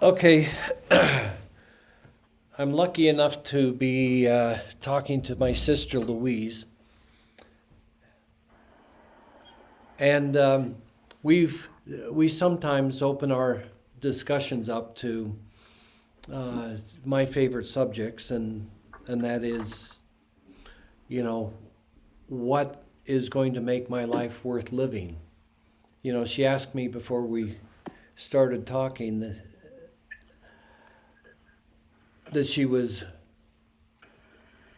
Okay, I'm lucky enough to be talking to my sister Louise, and we've we sometimes open our discussions up to my favorite subjects, and that is, you know, what is going to make my life worth living. She asked me before we started talking that she was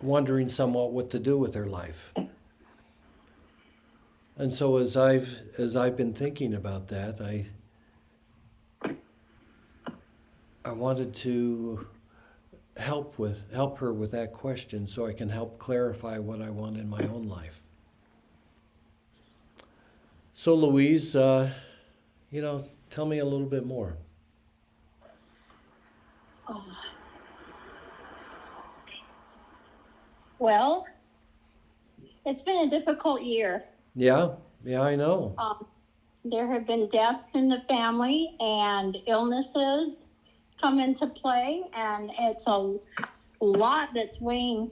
wondering somewhat what to do with her life. And so as I've been thinking about that, I wanted to help her with that question so I can help clarify what I want in my own life. So Louise, tell me a little bit more. Well, it's been a difficult year. Yeah, yeah, I know. Um, there have been deaths in the family and illnesses come into play, and it's a lot that's weighing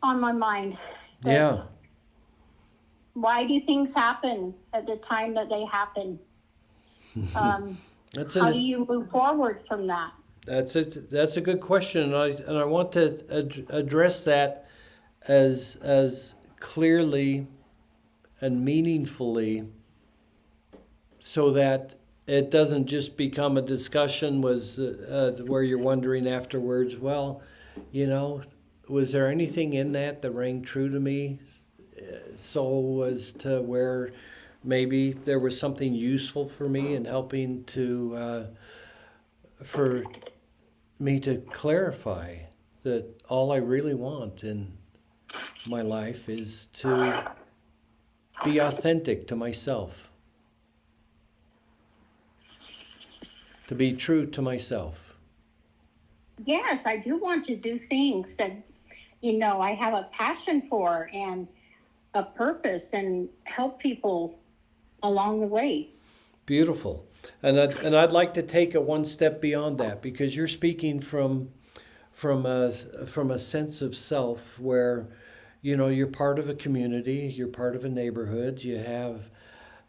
on my mind. Yeah, That's why do things happen at the time that they happen? Um, that's how do an you move forward from that? that's it. That's a good question, and I want to address that as clearly and meaningfully so that it doesn't just become a discussion where you're wondering afterwards, well, you know, was there anything in that rang true to me so as to where maybe there was something useful for me in helping for me to clarify that all I really want in my life is to be authentic to myself, to be true to myself. Yes, I do want to do things that, I have a passion for and a purpose and help people along the way. Beautiful. And I'd like to take it one step beyond that because you're speaking from a sense of self where you're part of a community, you're part of a neighborhood, you have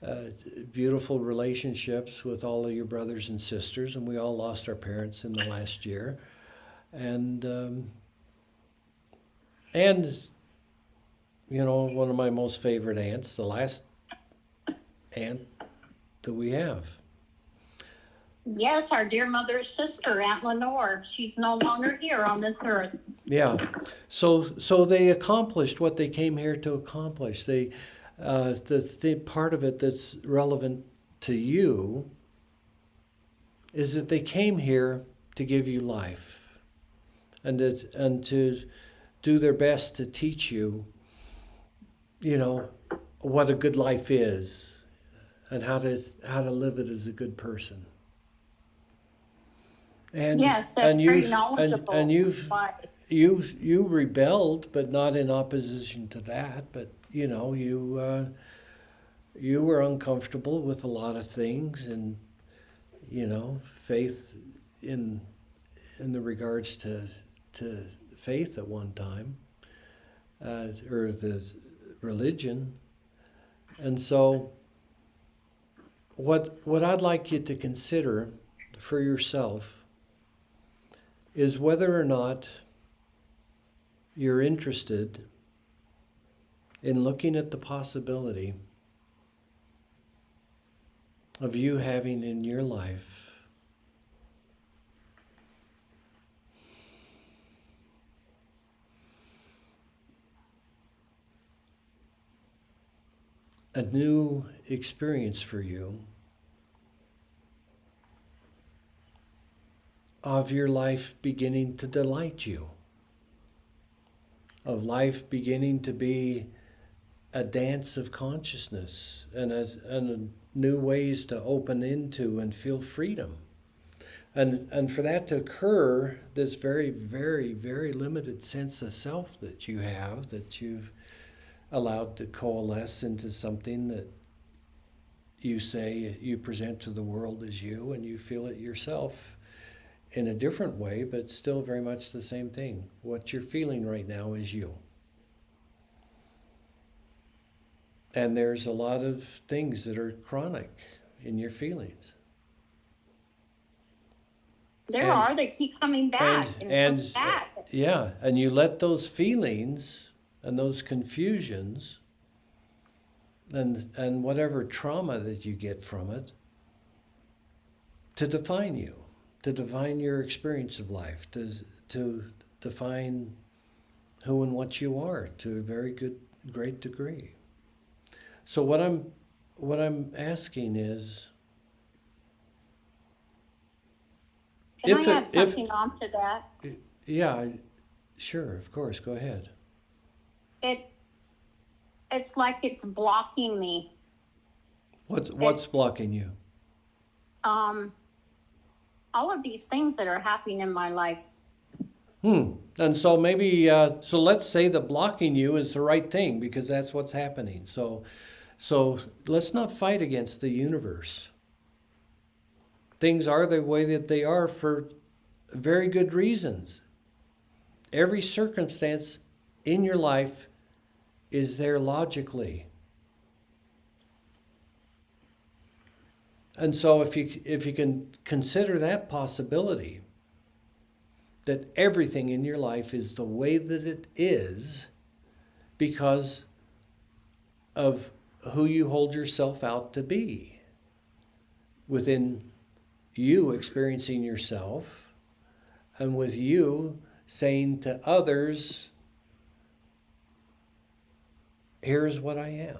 uh, beautiful relationships with all of your brothers and sisters, and we all lost our parents in the last year, and one of my most favorite aunts, the last aunt that we have. Yes, our dear mother's sister, Aunt Lenore, she's no longer here on this earth. Yeah. So they accomplished what they came here to accomplish. The part of it that's relevant to you is that they came here to give you life and to do their best to teach you, you know, what a good life is and how to live it as a good person. And Yes, they're and very you've and knowledgeable. you've But you rebelled, but not in opposition to that. But you were uncomfortable with a lot of things, and faith in the regards to faith at one time, or the religion. And so, what I'd like you to consider for yourself is whether or not you're interested in looking at the possibility of you having in your life a new experience for you of your life beginning to delight you, of life beginning to be a dance of consciousness and new ways to open into and feel freedom. And for that to occur, this very, very, very limited sense of self that you have, that you've allowed to coalesce into something that you say you present to the world as you, and you feel it yourself in a different way, but still very much the same thing. What you're feeling right now is you. And there's a lot of things that are chronic in your feelings. There are. They keep coming back and coming back. Yeah, and you let those feelings and those confusions and whatever trauma that you get from it to define you, to define your experience of life, to define who and what you are to a very great degree. So what I'm asking is, Can I add something on to that? Yeah, sure, of course, go ahead. It's like it's blocking me. What's blocking you? All of these things that are happening in my life. And so maybe, so let's say that blocking you is the right thing because that's what's happening. So let's not fight against the universe. Things are the way that they are for very good reasons. Every circumstance in your life is there logically. And so if you can consider that possibility, that everything in your life is the way that it is because of who you hold yourself out to be, within you experiencing yourself, and with you saying to others, here's what I am.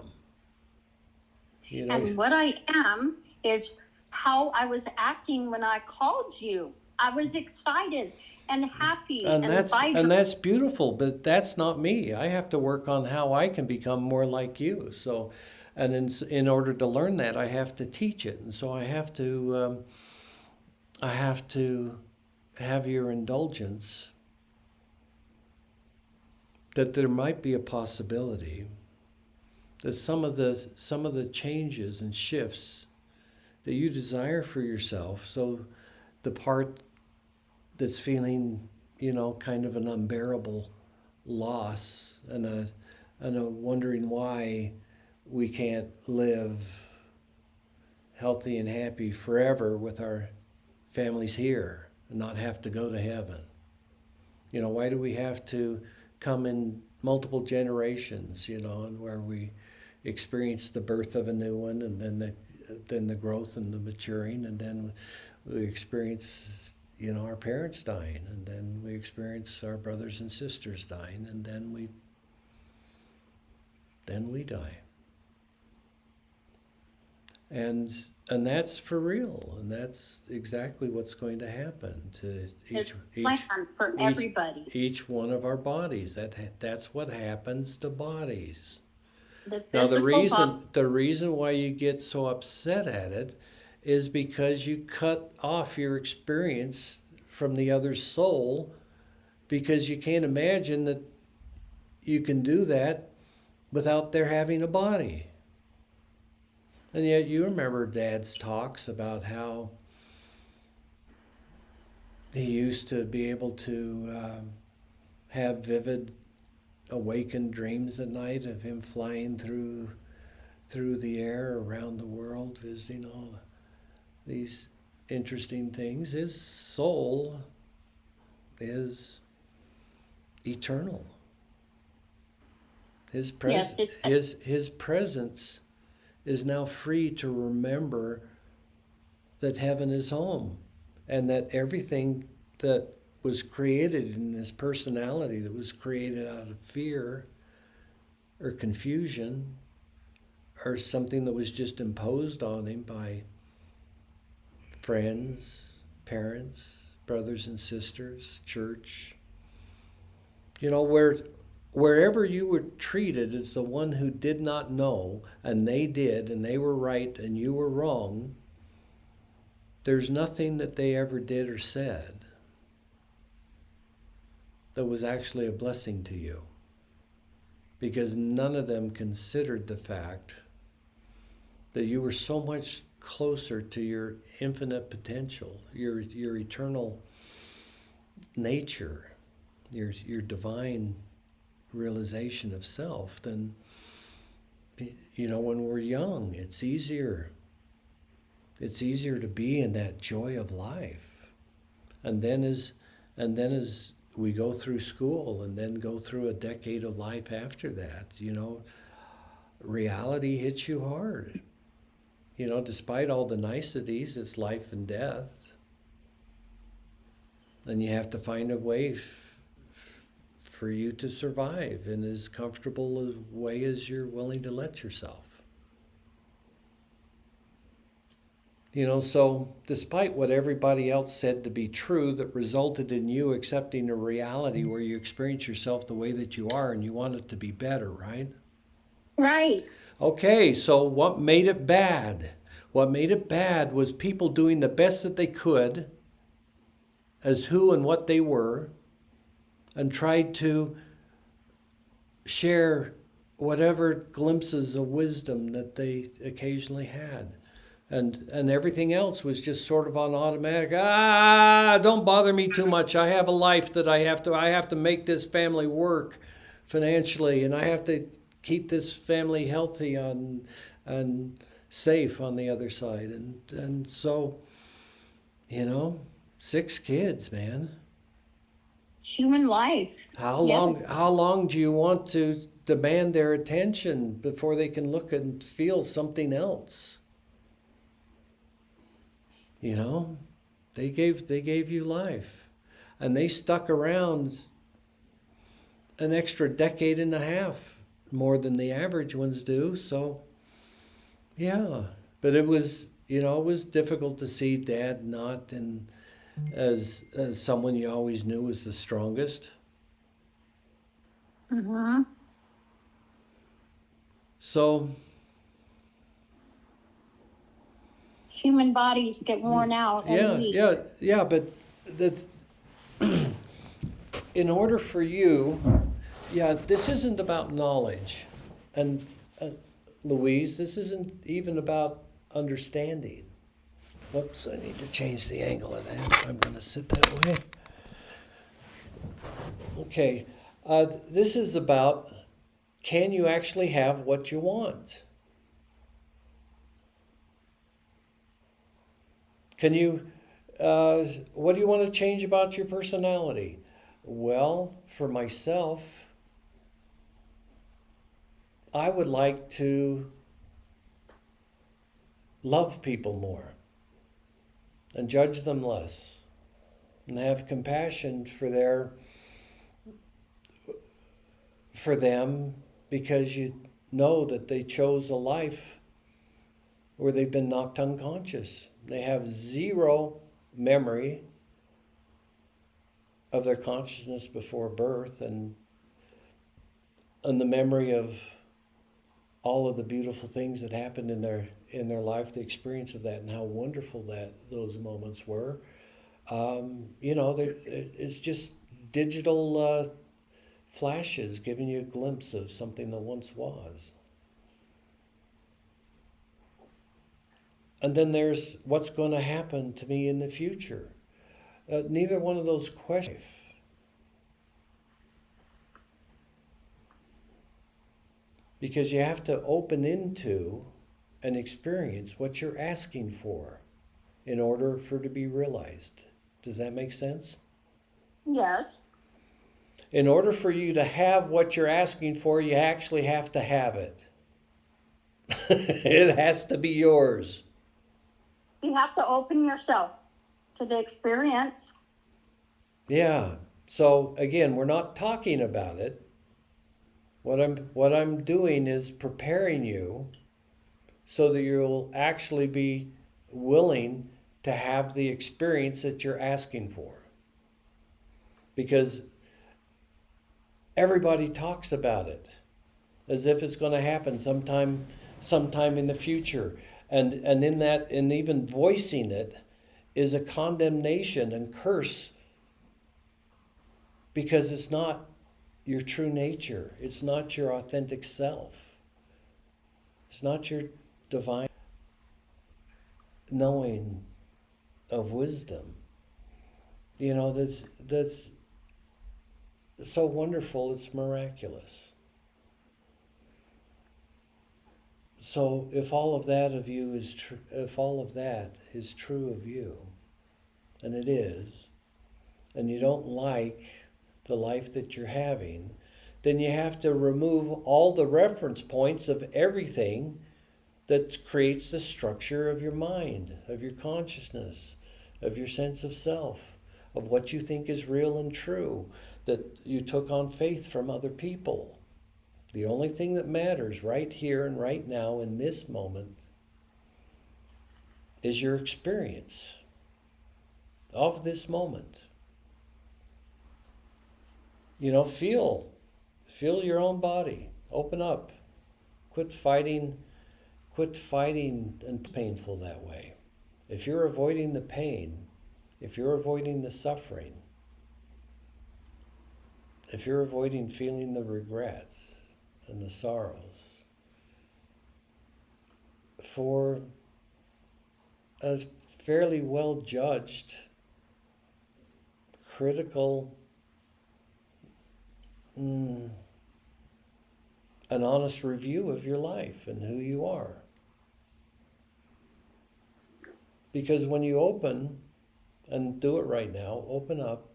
You know? And what I am is how I was acting when I called you. I was excited and happy and vibrant. And that's beautiful, but that's not me. I have to work on how I can become more like you. So, and in order to learn that, I have to teach it, and so I have to have your indulgence that there might be a possibility that some of the changes and shifts that you desire for yourself, so the part that's feeling, kind of an unbearable loss and a wondering why we can't live healthy and happy forever with our families here and not have to go to heaven. Why do we have to come in multiple generations, and where we experience the birth of a new one, and then the growth and the maturing, and then we experience our parents dying, and then we experience our brothers and sisters dying, and then we die. And that's for real, and that's exactly what's going to happen to everybody. Each one of our bodies. That's what happens to bodies. Now the reason why you get so upset at it is because you cut off your experience from the other soul, because you can't imagine that you can do that without their having a body. And yet you remember Dad's talks about how he used to be able to have vivid awakened dreams at night of him flying through the air around the world, visiting all these interesting things. His soul is eternal. His presence is now free to remember that heaven is home, and that everything that was created in his personality, that was created out of fear or confusion or something that was just imposed on him by friends, parents, brothers and sisters, church. Wherever you were treated as the one who did not know, and they did, and they were right and you were wrong, there's nothing that they ever did or said that was actually a blessing to you, because none of them considered the fact that you were so much closer to your infinite potential, your eternal nature, your divine realization of self, then, you know, when we're young, it's easier. It's easier to be in that joy of life. And then as we go through school and then go through a decade of life after that, you know, reality hits you hard. You know, despite all the niceties, it's life and death. And you have to find a way for you to survive in as comfortable a way as you're willing to let yourself. You know, so despite what everybody else said to be true that resulted in you accepting a reality where you experience yourself the way that you are and you want it to be better, right? Right. Okay, so what made it bad? What made it bad was people doing the best that they could as who and what they were and tried to share whatever glimpses of wisdom that they occasionally had. And everything else was just sort of on automatic. Don't bother me too much. I have a life that I have to make this family work financially, and I have to keep this family healthy and safe on the other side. And so, you know, 6 kids, man. Human life. How Yes. long do you want to demand their attention before they can look and feel something else? You know, they gave you life, and they stuck around an extra decade and a half more than the average ones do. So, yeah, but it was, you know, it was difficult to see Dad not in as someone you always knew was the strongest. Mm-hmm. So, Human bodies get worn out and weak. yeah, but that's in order for you, yeah, this isn't about knowledge. And Louise, this isn't even about understanding. Whoops, I need to change the angle of that. I'm going to sit that way. Okay, this is about, can you actually have what you want? Can you, what do you want to change about your personality? Well, for myself, I would like to love people more and judge them less and have compassion for them because you know that they chose a life where they've been knocked unconscious. They have zero memory of their consciousness before birth and the memory of all of the beautiful things that happened in their life, the experience of that, and how wonderful that those moments were. You know, it's just digital flashes giving you a glimpse of something that once was. And then there's what's going to happen to me in the future. Neither one of those questions. Because you have to open into and experience what you're asking for in order for it to be realized. Does that make sense? Yes. In order for you to have what you're asking for, you actually have to have it. It has to be yours. You have to open yourself to the experience. Yeah. So again, we're not talking about it. What I'm doing is preparing you so that you'll actually be willing to have the experience that you're asking for. Because everybody talks about it as if it's going to happen sometime in the future. And in that, and even voicing it is a condemnation and curse because it's not your true nature. It's not your authentic self. It's not your divine. knowing of wisdom. You know, that's so wonderful, it's miraculous. So if all of that of you is if all of that is true of you, and it is, and you don't like the life that you're having, then you have to remove all the reference points of everything that creates the structure of your mind, of your consciousness, of your sense of self, of what you think is real and true, that you took on faith from other people. The only thing that matters right here and right now in this moment is your experience of this moment. You know, feel your own body. Open up. Quit fighting and painful that way. If you're avoiding the pain, if you're avoiding the suffering, if you're avoiding feeling the regrets and the sorrows, for a fairly well judged, critical, an honest review of your life and who you are. Because when you open, and do it right now, open up.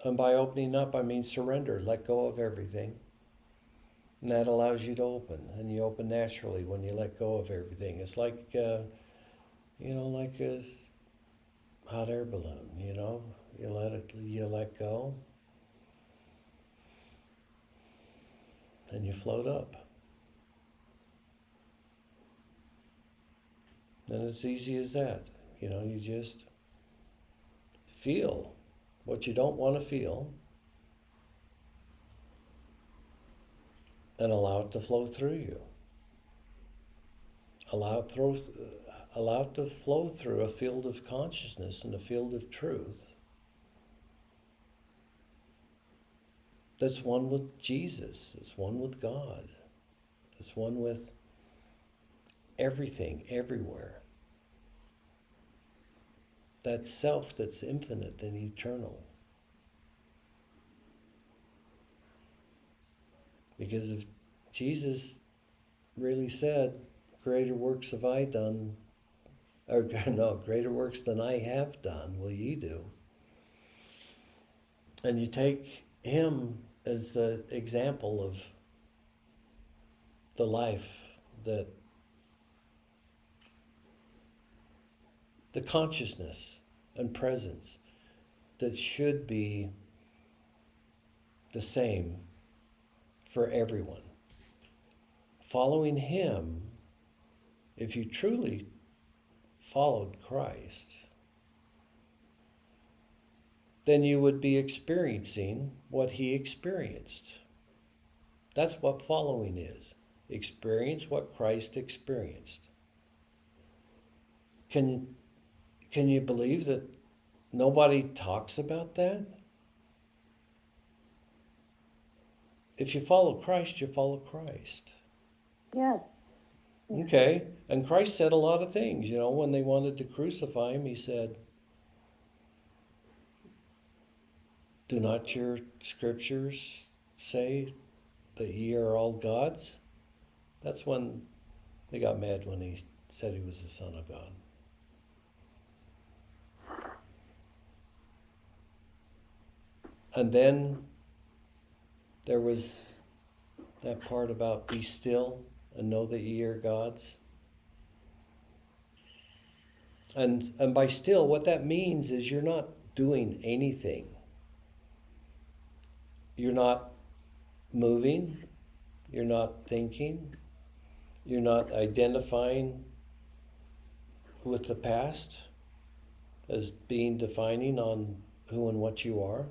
And by opening up, I mean surrender, let go of everything. And that allows you to open. And you open naturally when you let go of everything. It's like, like a hot air balloon, you let go. And you float up. And it's easy as that. You just feel what you don't want to feel and allow it to flow through you. Allow it to flow through a field of consciousness and a field of truth that's one with Jesus, it's one with God, it's one with everything, everywhere. That self that's infinite and eternal. Because if Jesus really said, greater works have I done, or no, greater works than I have done will ye do. And you take him as the example of the life that the consciousness and presence that should be the same for everyone. Following him, if you truly followed Christ, then you would be experiencing what he experienced. That's what following is. Experience what Christ experienced. Can you believe that nobody talks about that? If you follow Christ, you follow Christ. Yes. Okay, and Christ said a lot of things. When they wanted to crucify him, he said, do not your scriptures say that ye are all gods? That's when they got mad when he said he was the Son of God. And then there was that part about be still and know that ye are gods. And by still, what that means is you're not doing anything. You're not moving. You're not thinking. You're not identifying with the past as being defining on who and what you are.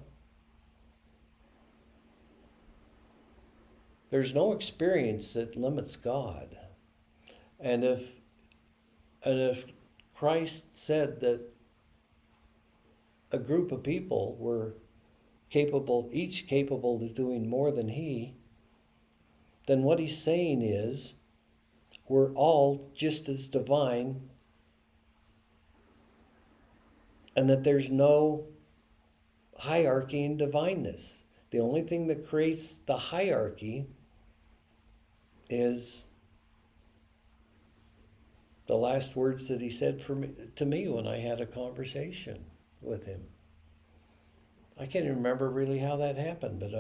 There's no experience that limits God. And if Christ said that a group of people were each capable of doing more than he, then what he's saying is, we're all just as divine, and that there's no hierarchy in divineness. The only thing that creates the hierarchy is the last words that he said to me when I had a conversation with him. I can't even remember really how that happened, but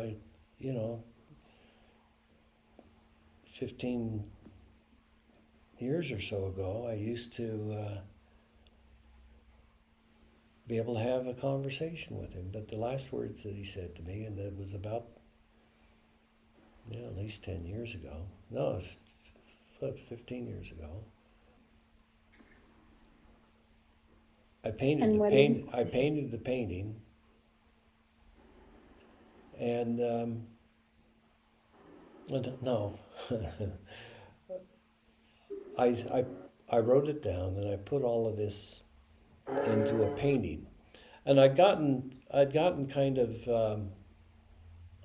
15 years or so ago, I used to be able to have a conversation with him. But the last words that he said to me, and it was about at least 10 years ago. No, it was 15 years ago. I painted the painting, and no, I wrote it down, and I put all of this into a painting, and I'd gotten kind of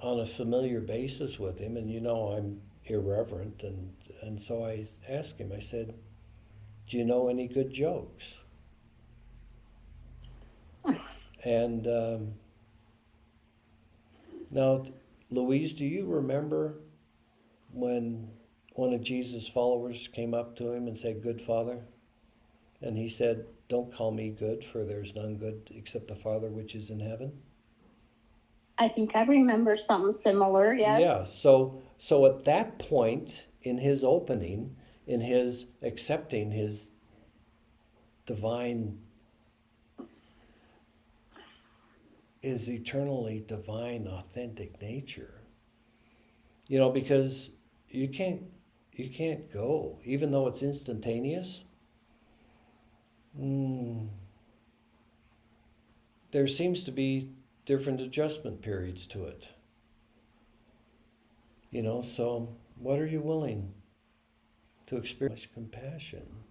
on a familiar basis with him, and I'm irreverent, and so I asked him. I said, "Do you know any good jokes?" And now, Louise, do you remember when one of Jesus' followers came up to him and said, "Good Father"? And he said, "Don't call me good, for there's none good except the Father which is in heaven." I think I remember something similar, yes. Yeah, so at that point in his opening, in his accepting his divine, his eternally divine, authentic nature, because you can't go, even though it's instantaneous. There seems to be different adjustment periods to it. So what are you willing to experience? Compassion.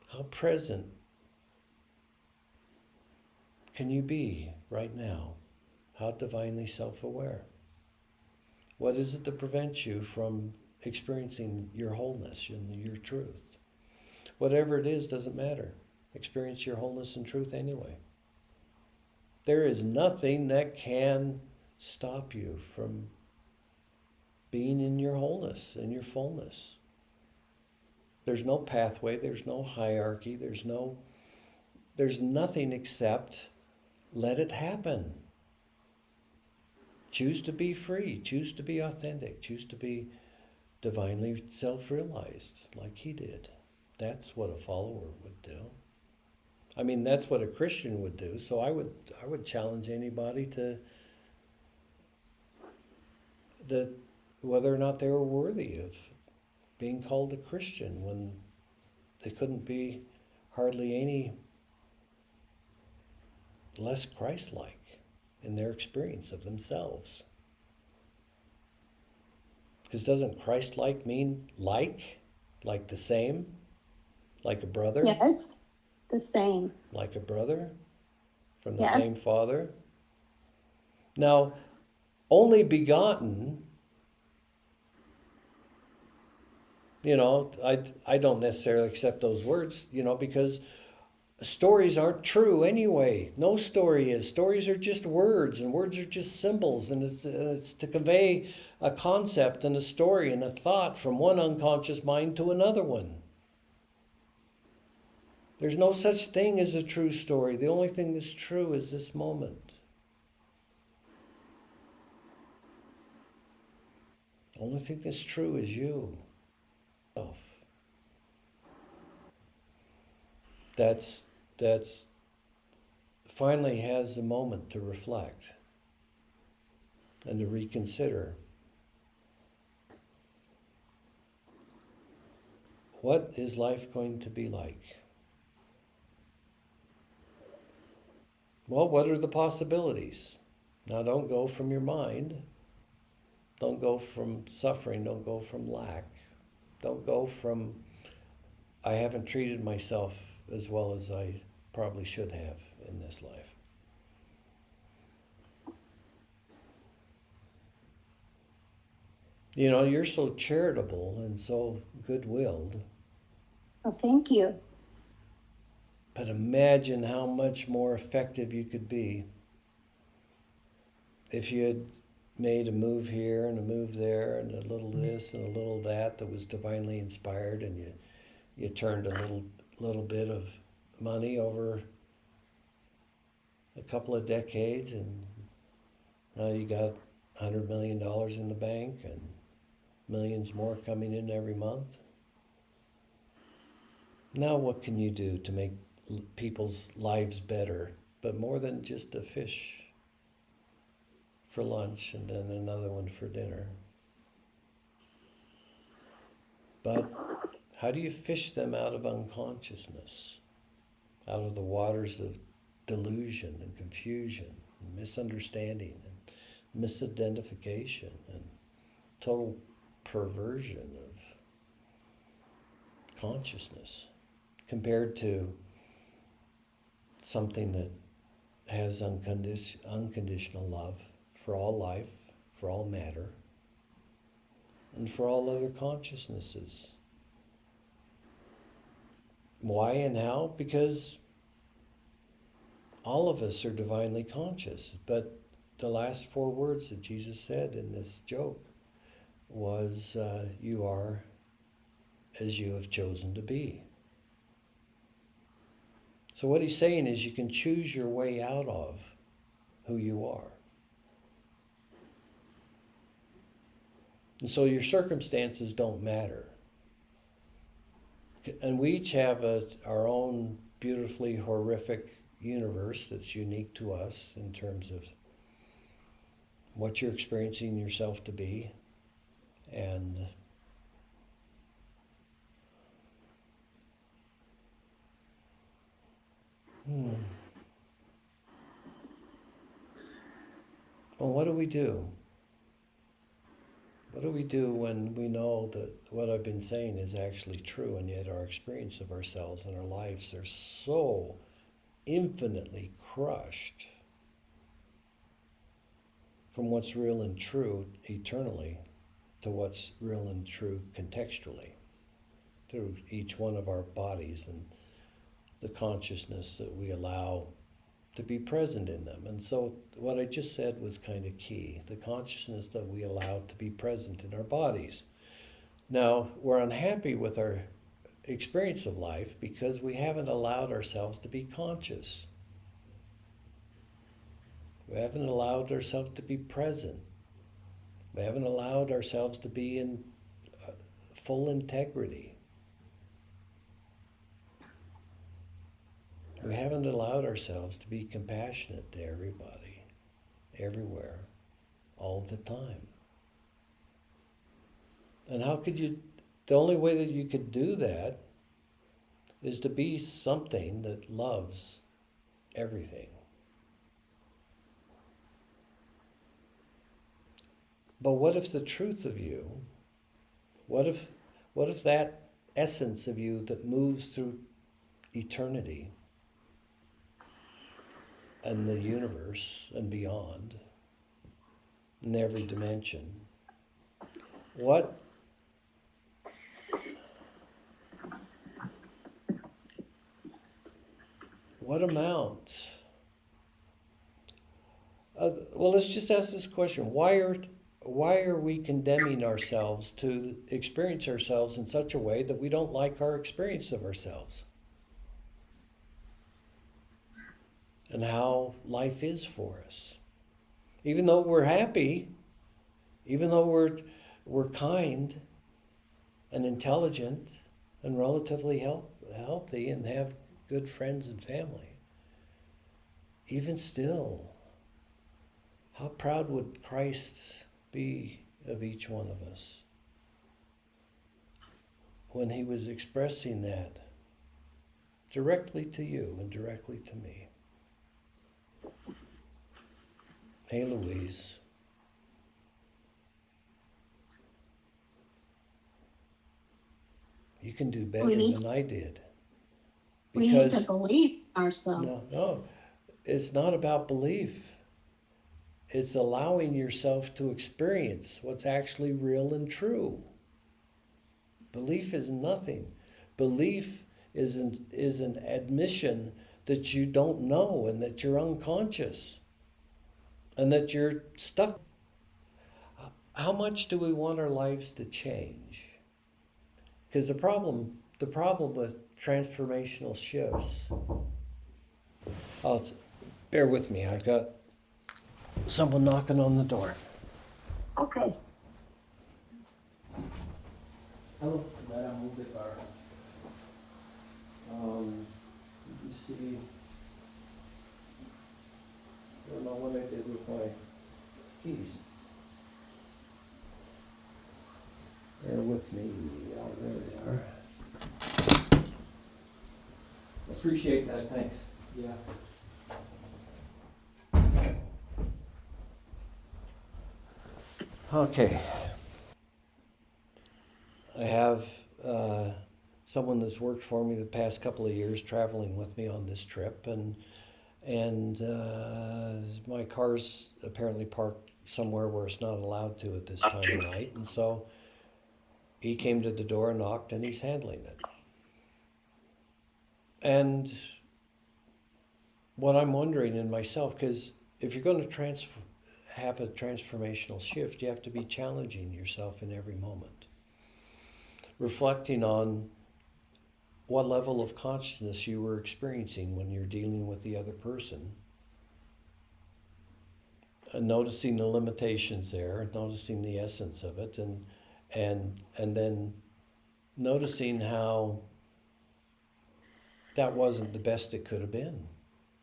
How present can you be right now? How divinely self-aware? What is it that prevents you from experiencing your wholeness and your truth? Whatever it is, doesn't matter. Experience your wholeness and truth anyway. There is nothing that can stop you from being in your wholeness and your fullness. There's no pathway, there's no hierarchy, there's nothing except let it happen. Choose to be free, choose to be authentic, choose to be divinely self-realized like he did. That's what a follower would do. I mean, that's what a Christian would do. So I would challenge anybody to whether or not they were worthy of being called a Christian when they couldn't be hardly any less Christ-like in their experience of themselves. Because doesn't Christ-like mean like the same, like a brother? Yes, the same. Like a brother from the Yes. same Father. Now, only begotten, I don't necessarily accept those words, because stories aren't true anyway. No story is. Stories are just words, and words are just symbols, and it's to convey a concept and a story and a thought from one unconscious mind to another one. There's no such thing as a true story. The only thing that's true is this moment. The only thing that's true is you. That's finally has a moment to reflect and to reconsider. What is life going to be like? Well, what are the possibilities? Now, don't go from your mind. Don't go from suffering. Don't go from lack. Don't go from, I haven't treated myself as well as I probably should have in this life. You know, you're so charitable and so good-willed, Well, thank you. but imagine how much more effective you could be if you had made a move here and a move there and a little this and a little that was divinely inspired, and you turned a little bit of money over a couple of decades, and now you got $100 million in the bank and millions more coming in every month. Now what can you do to make people's lives better, but more than just a fish for lunch and then another one for dinner? But how do you fish them out of unconsciousness, out of the waters of delusion and confusion and misunderstanding and misidentification and total perversion of consciousness, compared to something that has unconditional love for all life, for all matter, and for all other consciousnesses? Why and how? Because all of us are divinely conscious, but the last 4 words that Jesus said in this joke was, you are as you have chosen to be. So what he's saying is you can choose your way out of who you are. And so your circumstances don't matter. And we each have our own beautifully horrific universe that's unique to us in terms of what you're experiencing yourself to be. And well, what do we do? What do we do when we know that what I've been saying is actually true, and yet our experience of ourselves and our lives are so infinitely crushed from what's real and true eternally to what's real and true contextually through each one of our bodies and the consciousness that we allow to be present in them? And so what I just said was kind of key, the consciousness that we allow to be present in our bodies. Now, we're unhappy with our experience of life because we haven't allowed ourselves to be conscious. We haven't allowed ourselves to be present. We haven't allowed ourselves to be in full integrity. We haven't allowed ourselves to be compassionate to everybody, everywhere, all the time. And how could you, the only way that you could do that is to be something that loves everything. But what if the truth of you, what if that essence of you that moves through eternity and the universe and beyond, in every dimension, what amount? Well, let's just ask this question: why are we condemning ourselves to experience ourselves in such a way that we don't like our experience of ourselves and how life is for us? Even though we're happy, even though we're kind and intelligent and relatively healthy and have good friends and family, even still, how proud would Christ be of each one of us when he was expressing that directly to you and directly to me? Hey, Louise. You can do better than I did. We need to believe ourselves. No, it's not about belief. It's allowing yourself to experience what's actually real and true. Belief is nothing. Belief is an admission that you don't know and that you're unconscious and that you're stuck. How much do we want our lives to change? Because the problem with transformational shifts. Oh, bear with me. I've got someone knocking on the door. Okay. Hello, Madame Mubikar. You see, I don't know what I did with my keys. Bear with me. Oh, there they are. Appreciate that. Thanks. Yeah. Okay. I have someone that's worked for me the past couple of years traveling with me on this trip, and my car's apparently parked somewhere where it's not allowed to at this time of night, and so he came to the door and knocked, and he's handling it. And what I'm wondering in myself, because if you're going to have a transformational shift, you have to be challenging yourself in every moment, reflecting on what level of consciousness you were experiencing when you're dealing with the other person, and noticing the limitations there, noticing the essence of it, and then noticing how that wasn't the best it could have been.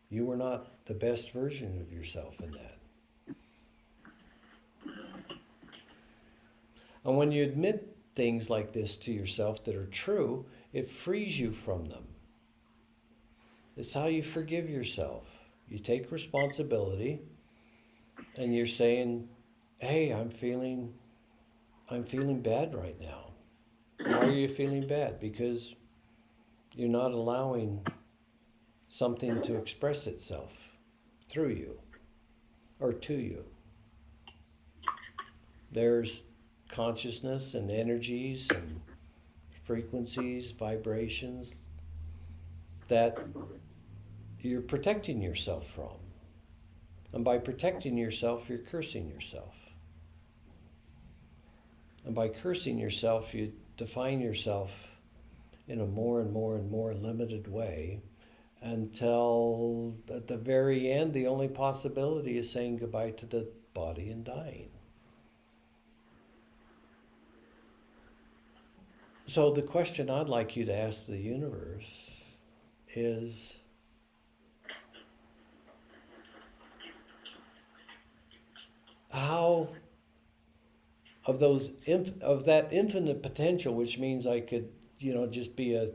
You were not the best version of yourself in that. And when you admit things like this to yourself that are true, it frees you from them. It's how you forgive yourself. You take responsibility and you're saying, hey, I'm feeling bad right now. Why are you feeling bad? Because you're not allowing something to express itself through you or to you. There's consciousness and energies and frequencies, vibrations that you're protecting yourself from. And by protecting yourself, you're cursing yourself. And by cursing yourself, you define yourself in a more and more and more limited way until at the very end, the only possibility is saying goodbye to the body and dying. So the question I'd like you to ask the universe is, how of that infinite potential, which means I could, just be a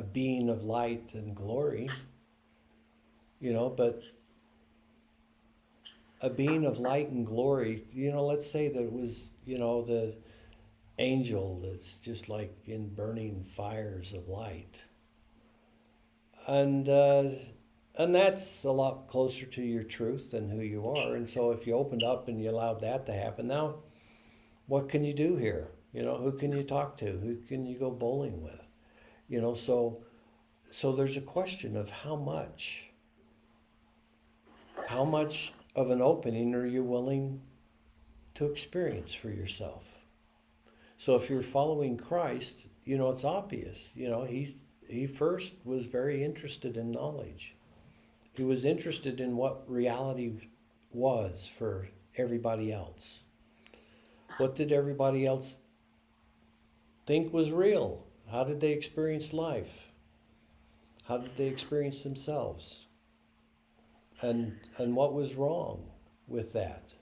being of light and glory, but a being of light and glory, let's say that it was, the angel that's just like in burning fires of light. And that's a lot closer to your truth than who you are. And so if you opened up and you allowed that to happen, now what can you do here? Who can you talk to? Who can you go bowling with? So there's a question of how much of an opening are you willing to experience for yourself? So if you're following Christ, it's obvious. He first was very interested in knowledge. He was interested in what reality was for everybody else. What did everybody else think was real? How did they experience life? How did they experience themselves? And what was wrong with that?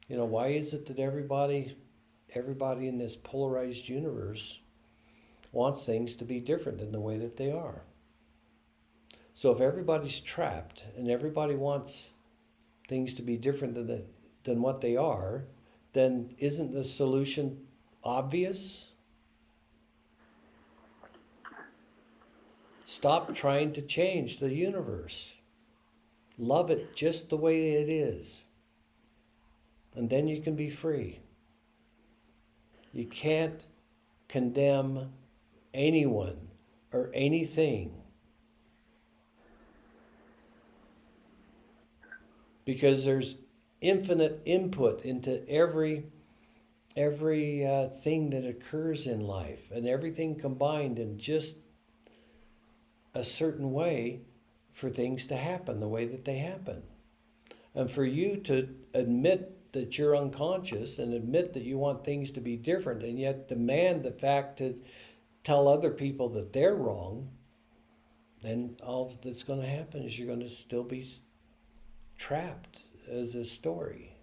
Why is it that everybody in this polarized universe wants things to be different than the way that they are? So if everybody's trapped and everybody wants things to be different than what they are, then isn't the solution obvious? Stop trying to change the universe. Love it just the way it is. And then you can be free. You can't condemn anyone or anything, because there's infinite input into every thing that occurs in life, and everything combined in just a certain way for things to happen the way that they happen. And for you to admit that you're unconscious and admit that you want things to be different, and yet demand the fact to tell other people that they're wrong, then all that's going to happen is you're going to still be trapped as a story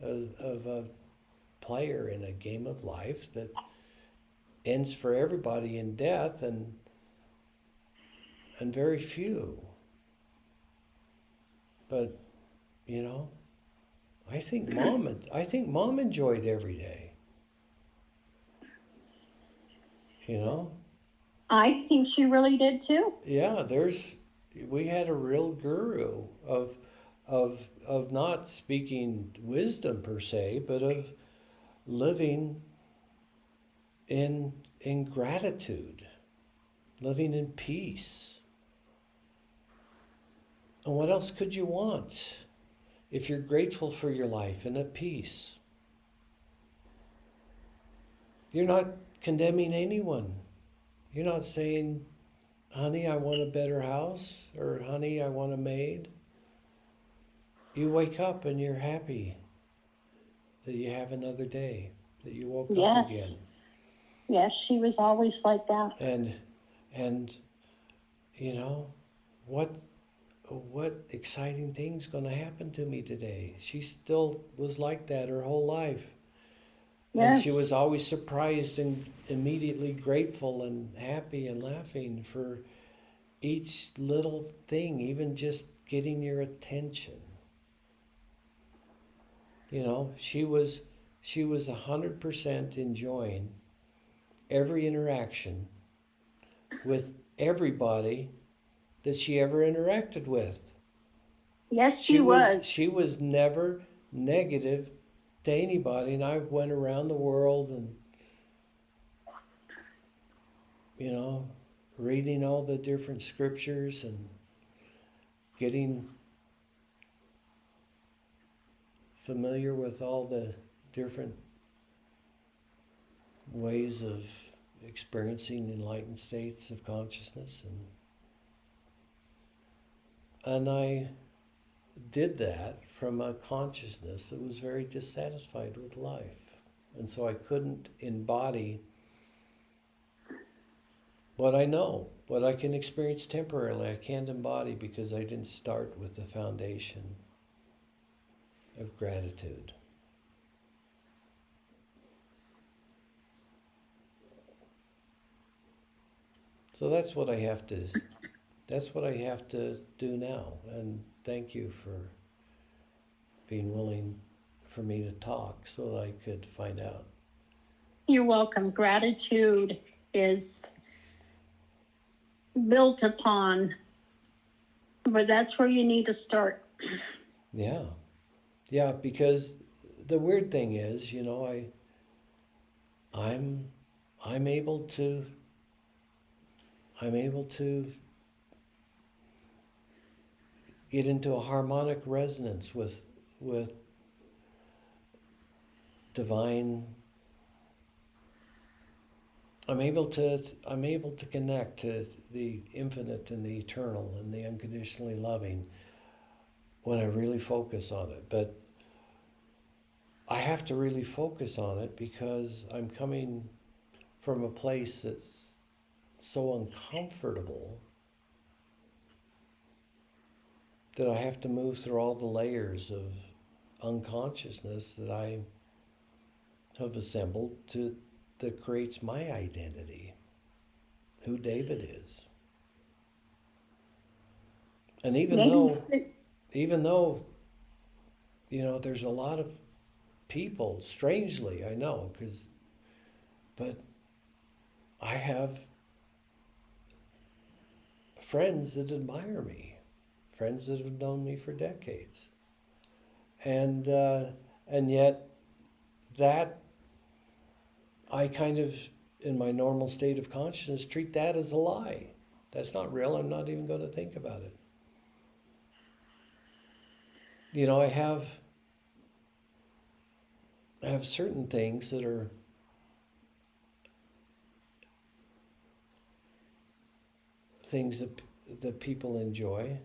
of a player in a game of life that ends for everybody in death, and very few. But you know, I think mom enjoyed every day. You know? I think she really did too. Yeah, we had a real guru of not speaking wisdom per se, but of living in gratitude, living in peace. And what else could you want if you're grateful for your life and at peace? You're not condemning anyone. You're not saying, honey, I want a better house, or honey, I want a maid. You wake up and you're happy that you have another day, that you woke up Yes. again. Yes, she was always like that. And you know, what exciting thing's going to happen to me today? She still was like that her whole life. Yes. And she was always surprised and immediately grateful and happy and laughing for each little thing, even just getting your attention. You know, she was 100% enjoying every interaction with everybody that she ever interacted with. Yes, she was. She was never negative to anybody, and I went around the world and, you know, reading all the different scriptures and getting familiar with all the different ways of experiencing enlightened states of consciousness, and I did that from a consciousness that was very dissatisfied with life. And so I couldn't embody what I know, what I can experience temporarily. I can't embody because I didn't start with the foundation of gratitude. So that's what I have to do now. And thank you for being willing for me to talk so that I could find out. You're welcome. Gratitude is built upon, but that's where you need to start. Yeah, because the weird thing is, you know, I'm able to get into a harmonic resonance with divine. I'm able to connect to the infinite and the eternal and the unconditionally loving when I really focus on it. But I have to really focus on it because I'm coming from a place that's so uncomfortable that I have to move through all the layers of unconsciousness that I have assembled that creates my identity, who David is. And even though, you know, there's a lot of people, strangely, I know, but I have friends that admire me, friends that have known me for decades. And And yet, that, I kind of, in my normal state of consciousness, treat that as a lie. That's not real. I'm not even going to think about it. You know, I have certain things that are things that people enjoy,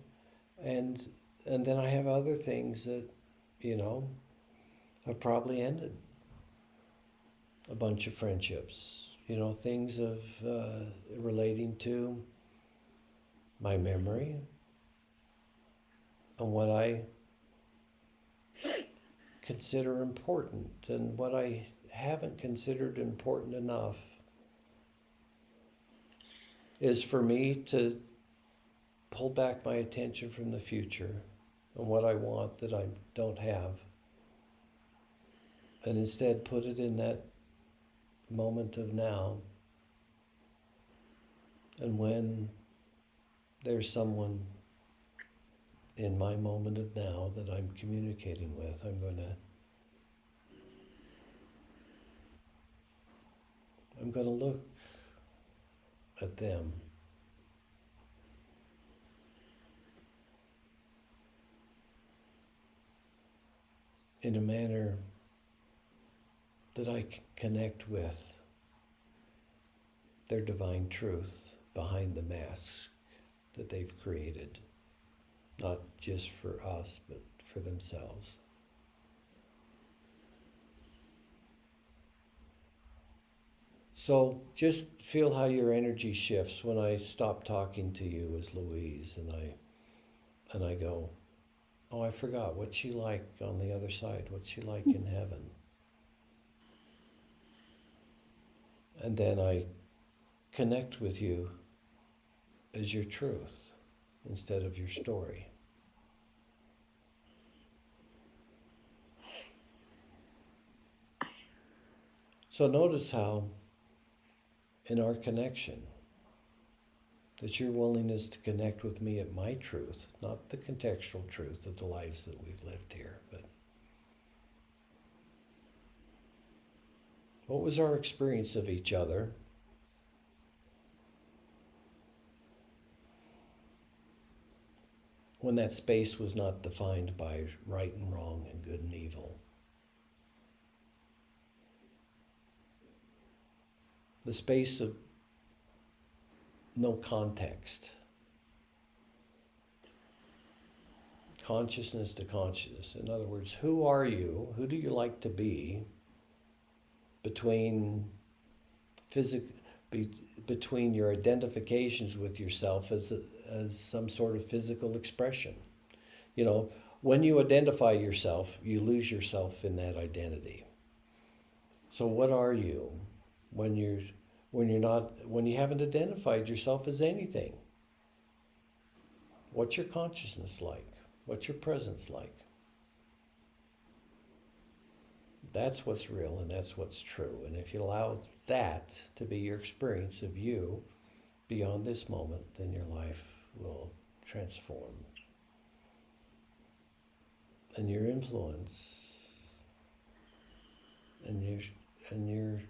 and then I have other things that, you know, have probably ended a bunch of friendships. You know, things of relating to my memory and what I consider important and what I haven't considered important enough is for me to pull back my attention from the future and what I want that I don't have, and instead put it in that moment of now. And when there's someone in my moment of now that I'm communicating with, I'm going to look at them in a manner that I can connect with their divine truth behind the mask that they've created, not just for us, but for themselves. So just feel how your energy shifts when I stop talking to you as Louise, and I go, oh, I forgot, what's she like on the other side? What's she like in heaven? And then I connect with you as your truth instead of your story. So notice how in our connection, that your willingness to connect with me at my truth, not the contextual truth of the lives that we've lived here, but what was our experience of each other? When that space was not defined by right and wrong and good and evil. The space of no context. Consciousness to consciousness. In other words, who are you? Who do you like to be between between your identifications with yourself as some sort of physical expression? You know, when you identify yourself, you lose yourself in that identity. So what are you when you haven't identified yourself as anything? What's your consciousness like? What's your presence like? That's what's real and that's what's true. And if you allow that to be your experience of you beyond this moment, then your life will transform. And your influence and your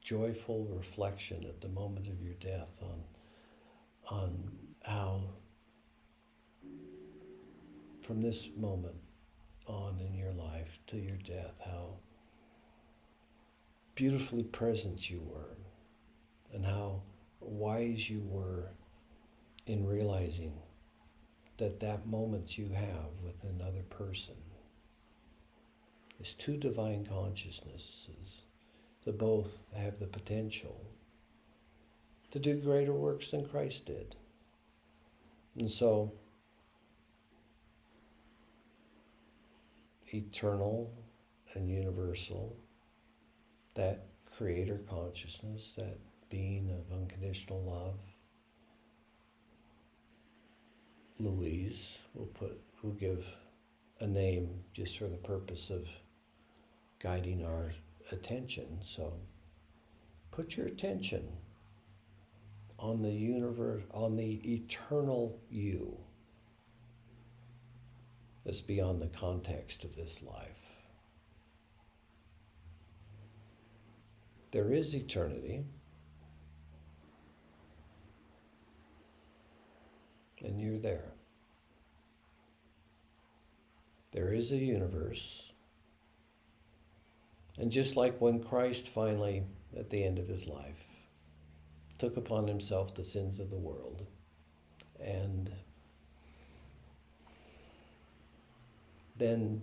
joyful reflection at the moment of your death on how from this moment on in your life to your death, how beautifully present you were and how wise you were in realizing that that moment you have with another person is two divine consciousnesses that both have the potential to do greater works than Christ did. And so, eternal and universal, that creator consciousness, that being of unconditional love, Louise, we'll give a name just for the purpose of guiding our attention. So put your attention on the universe, on the eternal you that's beyond the context of this life. There is eternity. And you're there. There is a universe. And just like when Christ finally, at the end of his life, took upon himself the sins of the world and then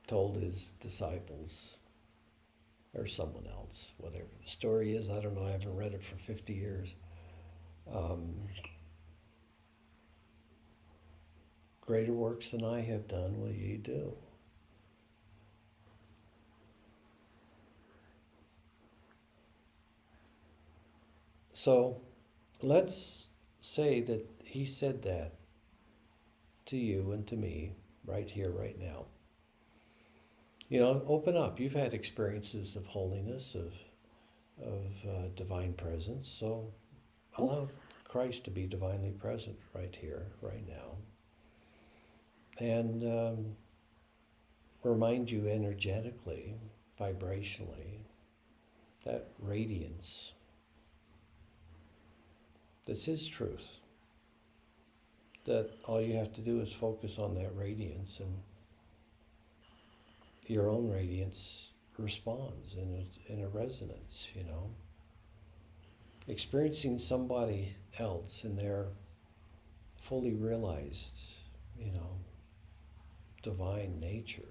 told his disciples, or someone else, whatever the story is, I don't know, I haven't read it for 50 years. Greater works than I have done will ye do. So let's say that he said that to you and to me right here, right now. You know, open up. You've had experiences of holiness, of divine presence. So allow Yes. Christ to be divinely present right here, right now. And remind you energetically, vibrationally, that radiance that's his truth. That all you have to do is focus on that radiance, and your own radiance responds in a resonance, you know. Experiencing somebody else in their fully realized, you know, divine nature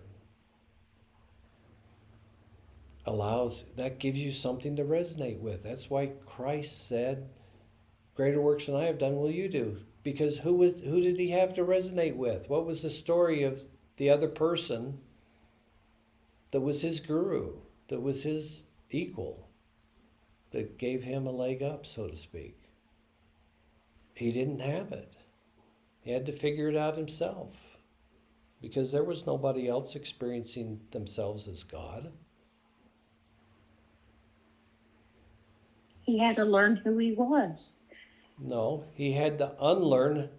that gives you something to resonate with. That's why Christ said, greater works than I have done will you do. Because who did he have to resonate with? What was the story of the other person that was his guru, that was his equal, that gave him a leg up, so to speak? He didn't have it. He had to figure it out himself, because there was nobody else experiencing themselves as God. He had to learn who he was. No, he had to unlearn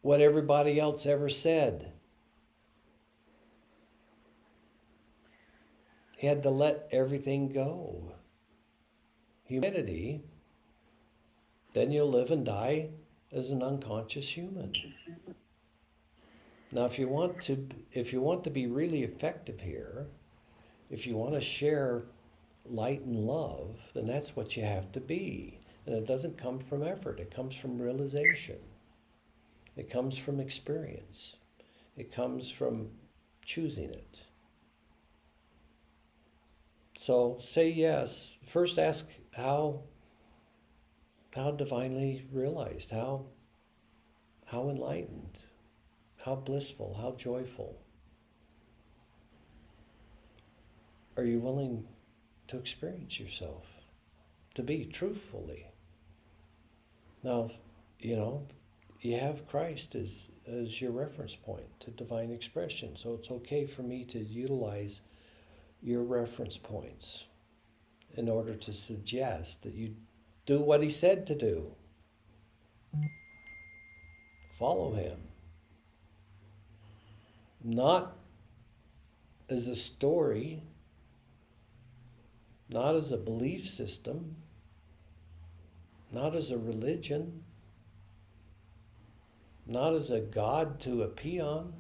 what everybody else ever said. He had to let everything go. Humanity, then you'll live and die as an unconscious human. Now, if you want to be really effective here, if you want to share light and love, then that's what you have to be. And it doesn't come from effort. It comes from realization. It comes from experience. It comes from choosing it. So say yes. First ask how divinely realized, how enlightened, how blissful, how joyful are you willing to experience yourself, to be truthfully? Now, you know, you have Christ as your reference point to divine expression, so it's okay for me to utilize your reference points in order to suggest that you do what he said to do. Follow him. Not as a story, not as a belief system, not as a religion, not as a God to a peon,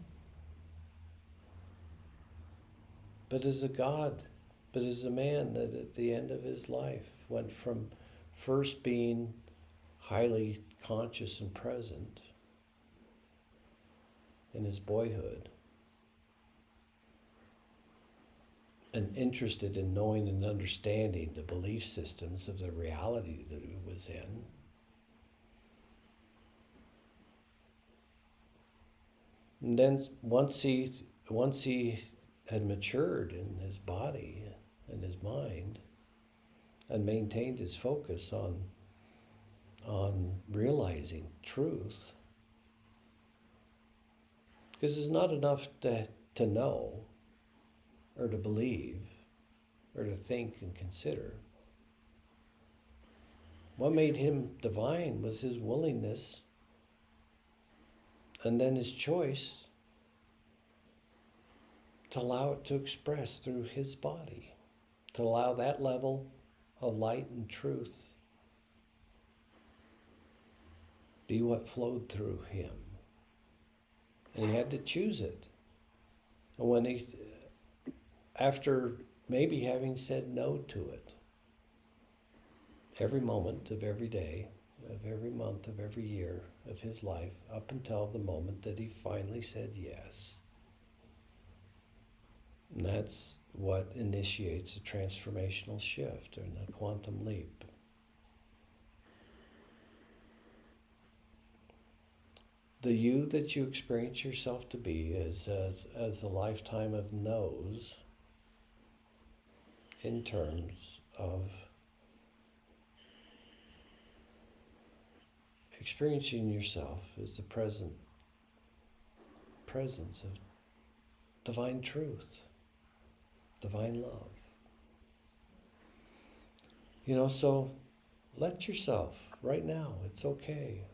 but as a God, but as a man that at the end of his life went from first being highly conscious and present in his boyhood and interested in knowing and understanding the belief systems of the reality that he was in, and then once he had matured in his body and his mind and maintained his focus on realizing truth, because it's not enough to know or to believe or to think and consider. What made him divine was his willingness and then his choice to allow it to express through his body, to allow that level of light and truth be what flowed through him. And he had to choose it. And when he, after maybe having said no to it, every moment of every day, of every month, of every year of his life, up until the moment that he finally said yes. And that's what initiates a transformational shift and a quantum leap. The you that you experience yourself to be is as a lifetime of no's in terms of experiencing yourself as the presence of divine truth, divine love. So let yourself, right now, it's okay.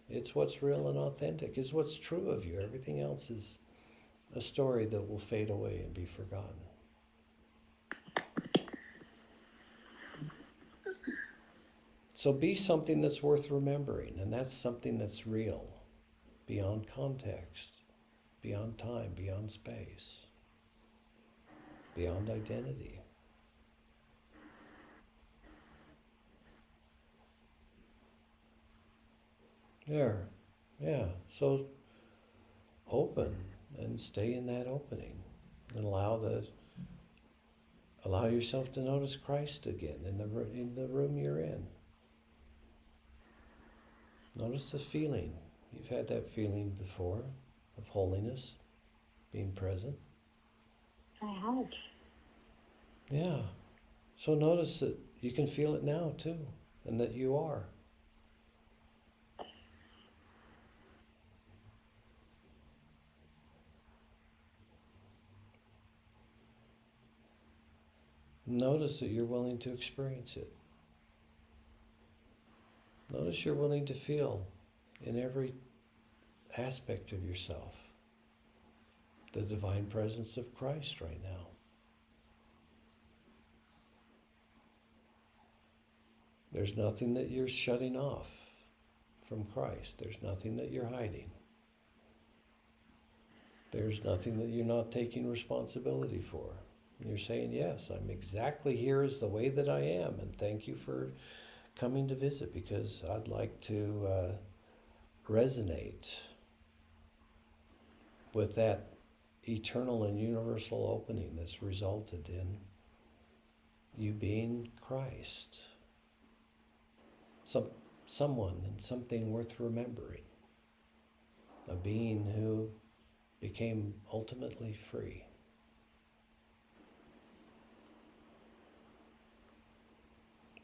It's what's real and authentic. It's what's true of you. Everything else is a story that will fade away and be forgotten. So be something that's worth remembering, and that's something that's real, beyond context, beyond time, beyond space, beyond identity. There, yeah. So open and stay in that opening, and allow yourself to notice Christ again in the room you're in. Notice the feeling. You've had that feeling before of holiness, being present. I have. Yeah. So notice that you can feel it now too, and that you are. Notice that you're willing to experience it. Notice you're willing to feel in every aspect of yourself the divine presence of Christ right now. There's nothing that you're shutting off from Christ. There's nothing that you're hiding. There's nothing that you're not taking responsibility for. You're saying, yes, I'm exactly here as the way that I am, and thank you for coming to visit, because I'd like to resonate with that eternal and universal opening that's resulted in you being Christ. Someone and something worth remembering. A being who became ultimately free.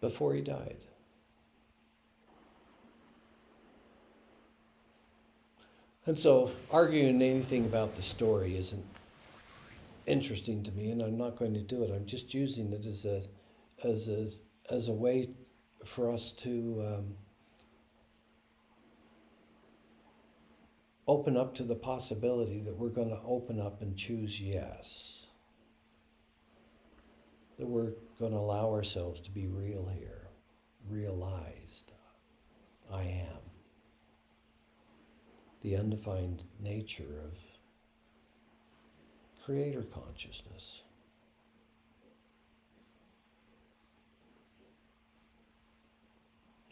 Before he died. And so arguing anything about the story isn't interesting to me, and I'm not going to do it. I'm just using it as a way for us to open up to the possibility that we're going to open up and choose yes. That we're going to allow ourselves to be real here, realized. I am. The undefined nature of creator consciousness.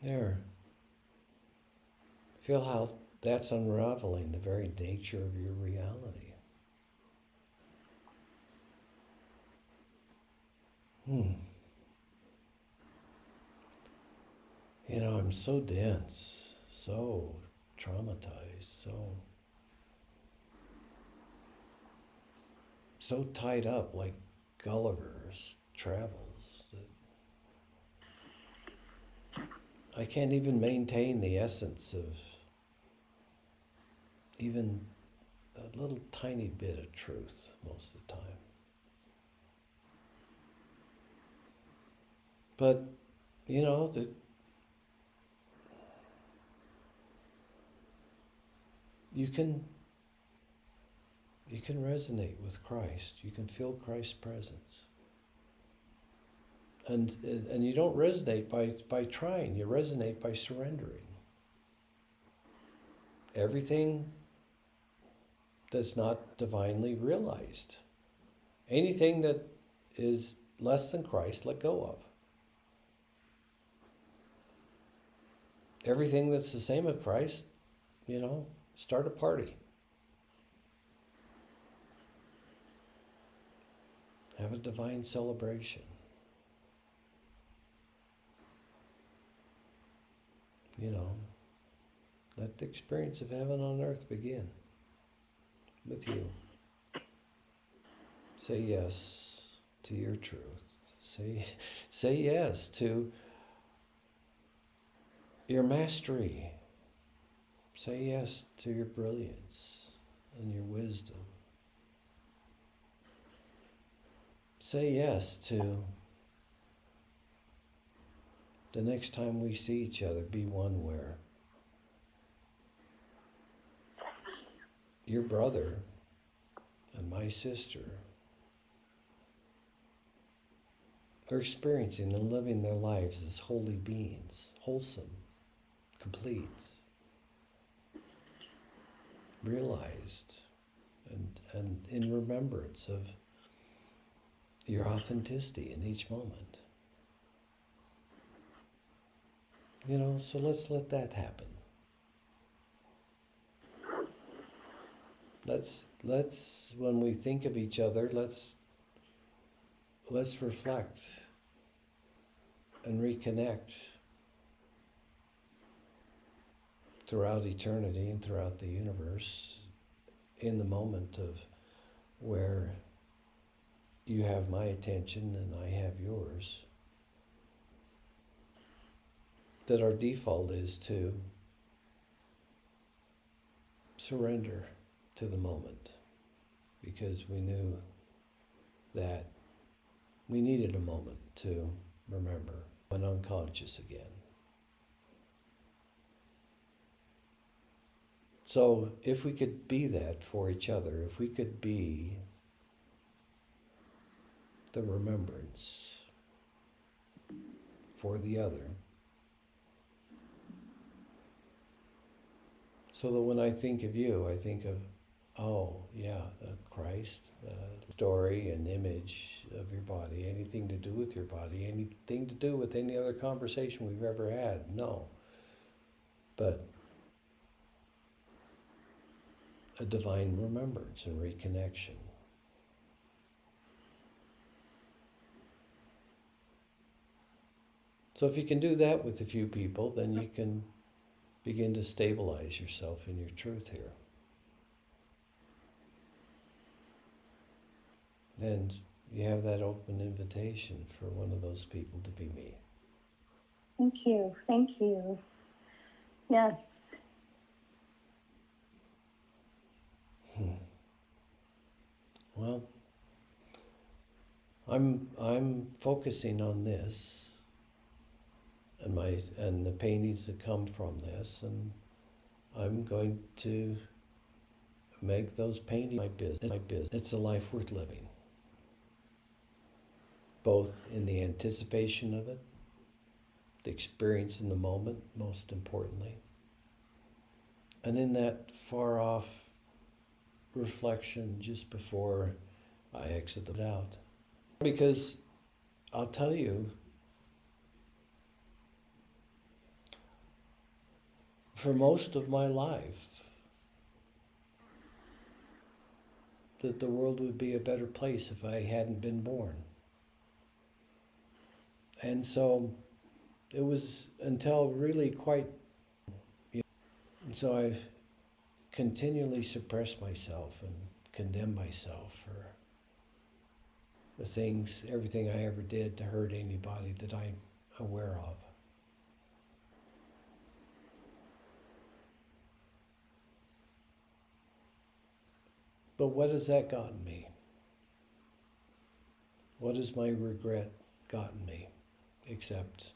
There. Feel how that's unraveling the very nature of your reality. I'm so dense, so traumatized, so tied up like Gulliver's Travels that I can't even maintain the essence of even a little tiny bit of truth most of the time. But, you can resonate with Christ. You can feel Christ's presence. And you don't resonate by trying, you resonate by surrendering. Everything that's not divinely realized, anything that is less than Christ, let go of. Everything that's the same as Christ, start a party. Have a divine celebration. Let the experience of heaven on earth begin with you. Say yes to your truth. Say yes to your mastery. Say yes to your brilliance and your wisdom. Say yes to the next time we see each other, be one where your brother and my sister are experiencing and living their lives as holy beings, wholesome, complete, realized, and in remembrance of your authenticity in each moment. So let's let that happen. Let's when we think of each other, let's reflect and reconnect throughout eternity and throughout the universe in the moment of where you have my attention and I have yours. That our default is to surrender to the moment, because we knew that we needed a moment to remember when unconscious again. So if we could be that for each other, if we could be the remembrance for the other, so that when I think of you, I think of, Christ, story and image of your body, anything to do with your body, anything to do with any other conversation we've ever had, no. But a divine remembrance and reconnection. So if you can do that with a few people, then you can begin to stabilize yourself in your truth here. And you have that open invitation for one of those people to be me. Thank you. Thank you. Yes. Well, I'm focusing on this and the paintings that come from this, and I'm going to make those paintings my business. It's a life worth living, both in the anticipation of it, the experience in the moment, most importantly, and in that far off reflection just before I exit it out. Because I'll tell you, for most of my life, that the world would be a better place if I hadn't been born. And so it was until really and so I continually suppressed myself and condemned myself for everything I ever did to hurt anybody that I'm aware of. But what has that gotten me? What has my regret gotten me? Except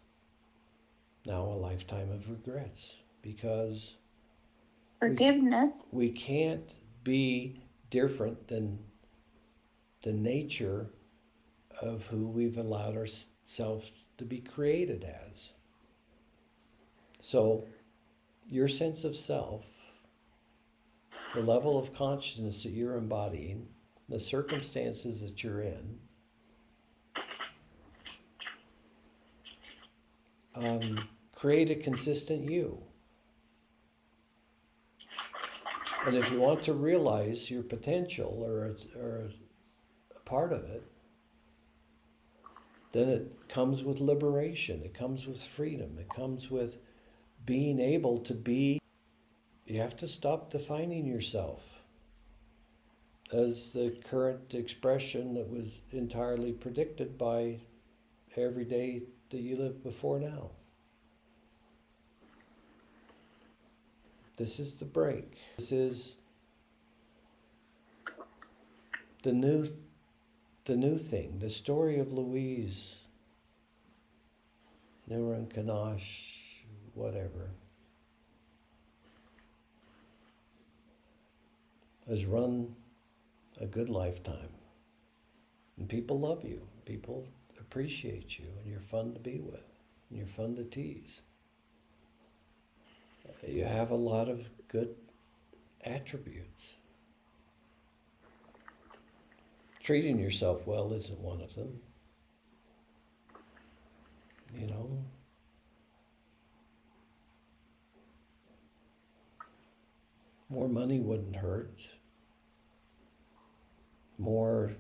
now a lifetime of regrets, because Forgiveness. we can't be different than the nature of who we've allowed self to be created as. So your sense of self, the level of consciousness that you're embodying, the circumstances that you're in, create a consistent you. And if you want to realize your potential or a part of it, then it comes with liberation, it comes with freedom, it comes with being able to be. You have to stop defining yourself as the current expression that was entirely predicted by every day that you lived before now. This is the break. This is the new thing, the story of Louise, Nimran Kanash, whatever, has run a good lifetime. And people love you. People appreciate you, and you're fun to be with, and you're fun to tease. You have a lot of good attributes. Treating yourself well isn't one of them. You know? More money wouldn't hurt. More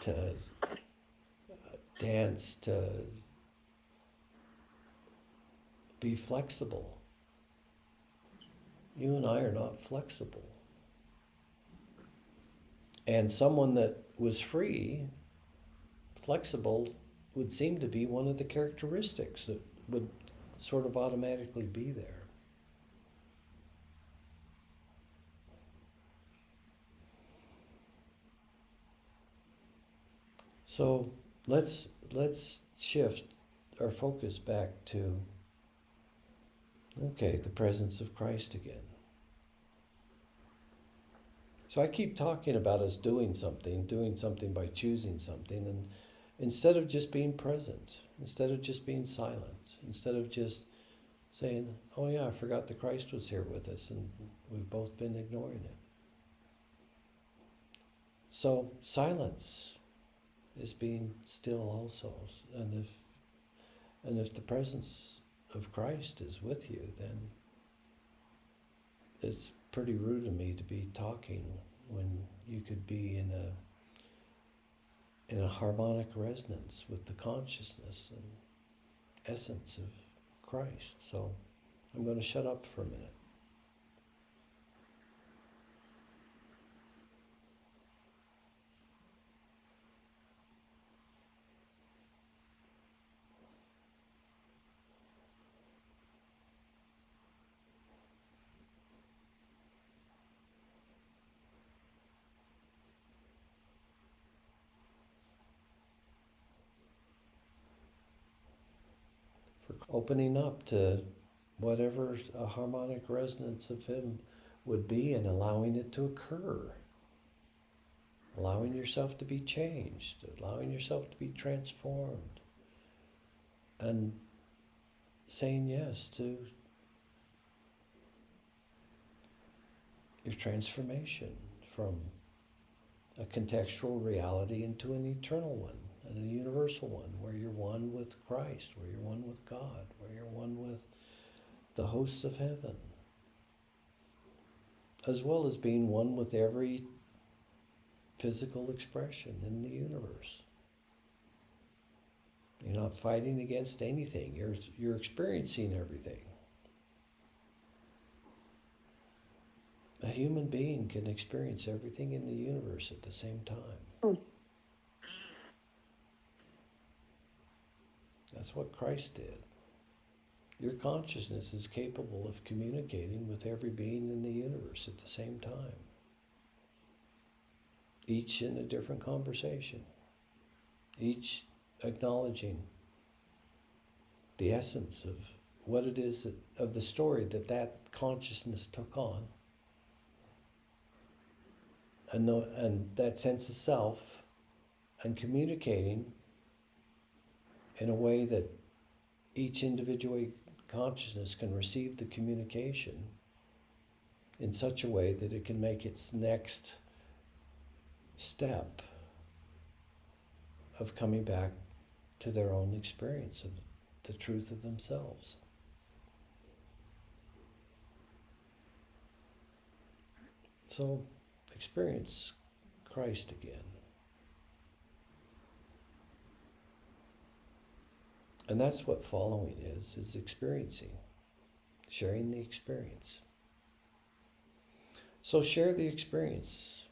to dance, to be flexible. You and I are not flexible. And someone that was free, flexible, would seem to be one of the characteristics that would sort of automatically be there. So let's shift our focus back to, okay, the presence of Christ again. So I keep talking about us doing something by choosing something, and instead of just being present, instead of just being silent, instead of just saying, oh yeah, I forgot that Christ was here with us, and we've both been ignoring it. So silence is being still also, and if the presence of Christ is with you, then it's pretty rude of me to be talking when you could be in a harmonic resonance with the consciousness and essence of Christ. So I'm going to shut up for a minute. Opening up to whatever a harmonic resonance of Him would be, and allowing it to occur. Allowing yourself to be changed, allowing yourself to be transformed, and saying yes to your transformation from a contextual reality into an eternal one, and a universal one, where you're one with Christ, where you're one with God, where you're one with the hosts of heaven, as well as being one with every physical expression in the universe. You're not fighting against anything. You're experiencing everything. A human being can experience everything in the universe at the same time. That's what Christ did. Your consciousness is capable of communicating with every being in the universe at the same time. Each in a different conversation. Each acknowledging the essence of what it is of the story that consciousness took on. And that sense of self and communicating in a way that each individual consciousness can receive the communication in such a way that it can make its next step of coming back to their own experience of the truth of themselves. So experience Christ again. And that's what following is experiencing, sharing the experience. So share the experience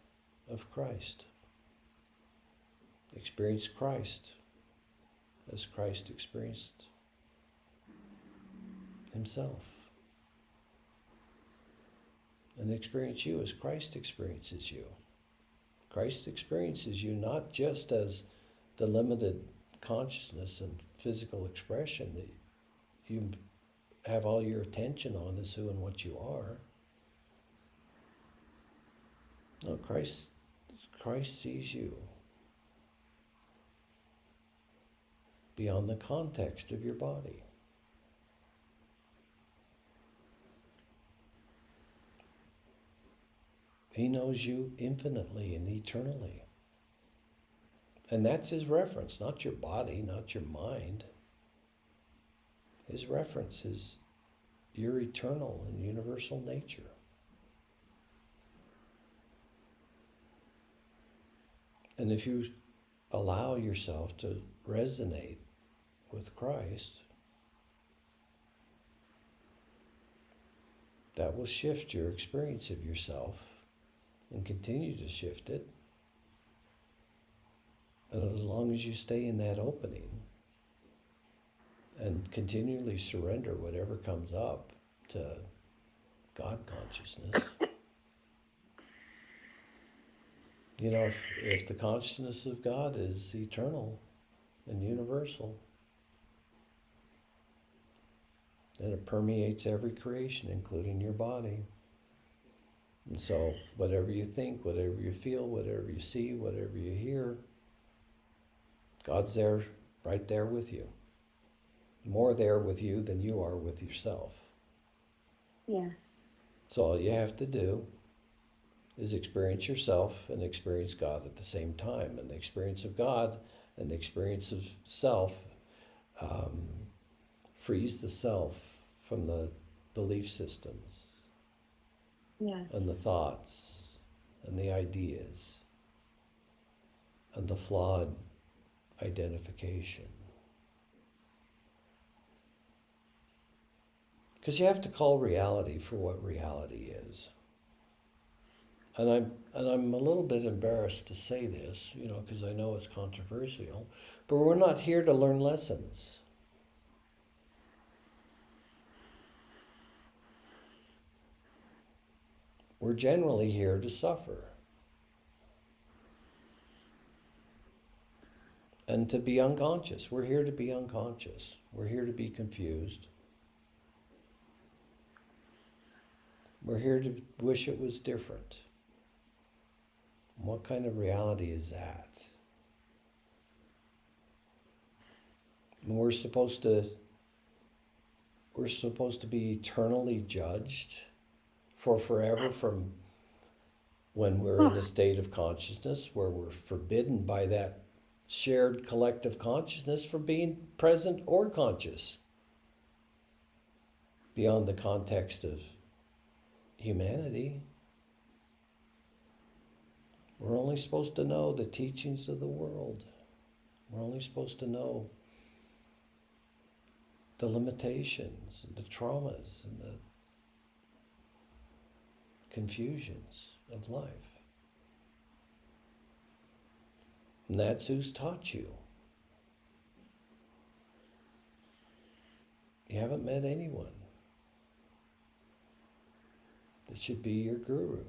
of Christ. Experience Christ as Christ experienced himself. And experience you as Christ experiences you. Christ experiences you not just as the limited consciousness and physical expression that you have all your attention on as who and what you are. No, Christ sees you beyond the context of your body. He knows you infinitely and eternally. And that's his reference, not your body, not your mind. His reference is your eternal and universal nature. And if you allow yourself to resonate with Christ, that will shift your experience of yourself and continue to shift it. And as long as you stay in that opening and continually surrender whatever comes up to God consciousness, you know, if the consciousness of God is eternal and universal, then it permeates every creation, including your body. And so whatever you think, whatever you feel, whatever you see, whatever you hear, God's there, right there with you. More there with you than you are with yourself. Yes. So all you have to do is experience yourself and experience God at the same time. And the experience of God and the experience of self frees the self from the belief systems. Yes. And the thoughts and the ideas and the flawed identification. Because you have to call reality for what reality is. And I'm a little bit embarrassed to say this, you know, because I know it's controversial, but we're not here to learn lessons. We're generally here to suffer. And to be unconscious. We're here to be unconscious. We're here to be confused. We're here to wish it was different. What kind of reality is that? And we're supposed to be eternally judged for forever from when we're in a state of consciousness where we're forbidden by that shared collective consciousness from being present or conscious beyond the context of humanity. We're only supposed to know the teachings of the world. We're only supposed to know the limitations, and the traumas, and the confusions of life. And that's who's taught you. You haven't met anyone that should be your guru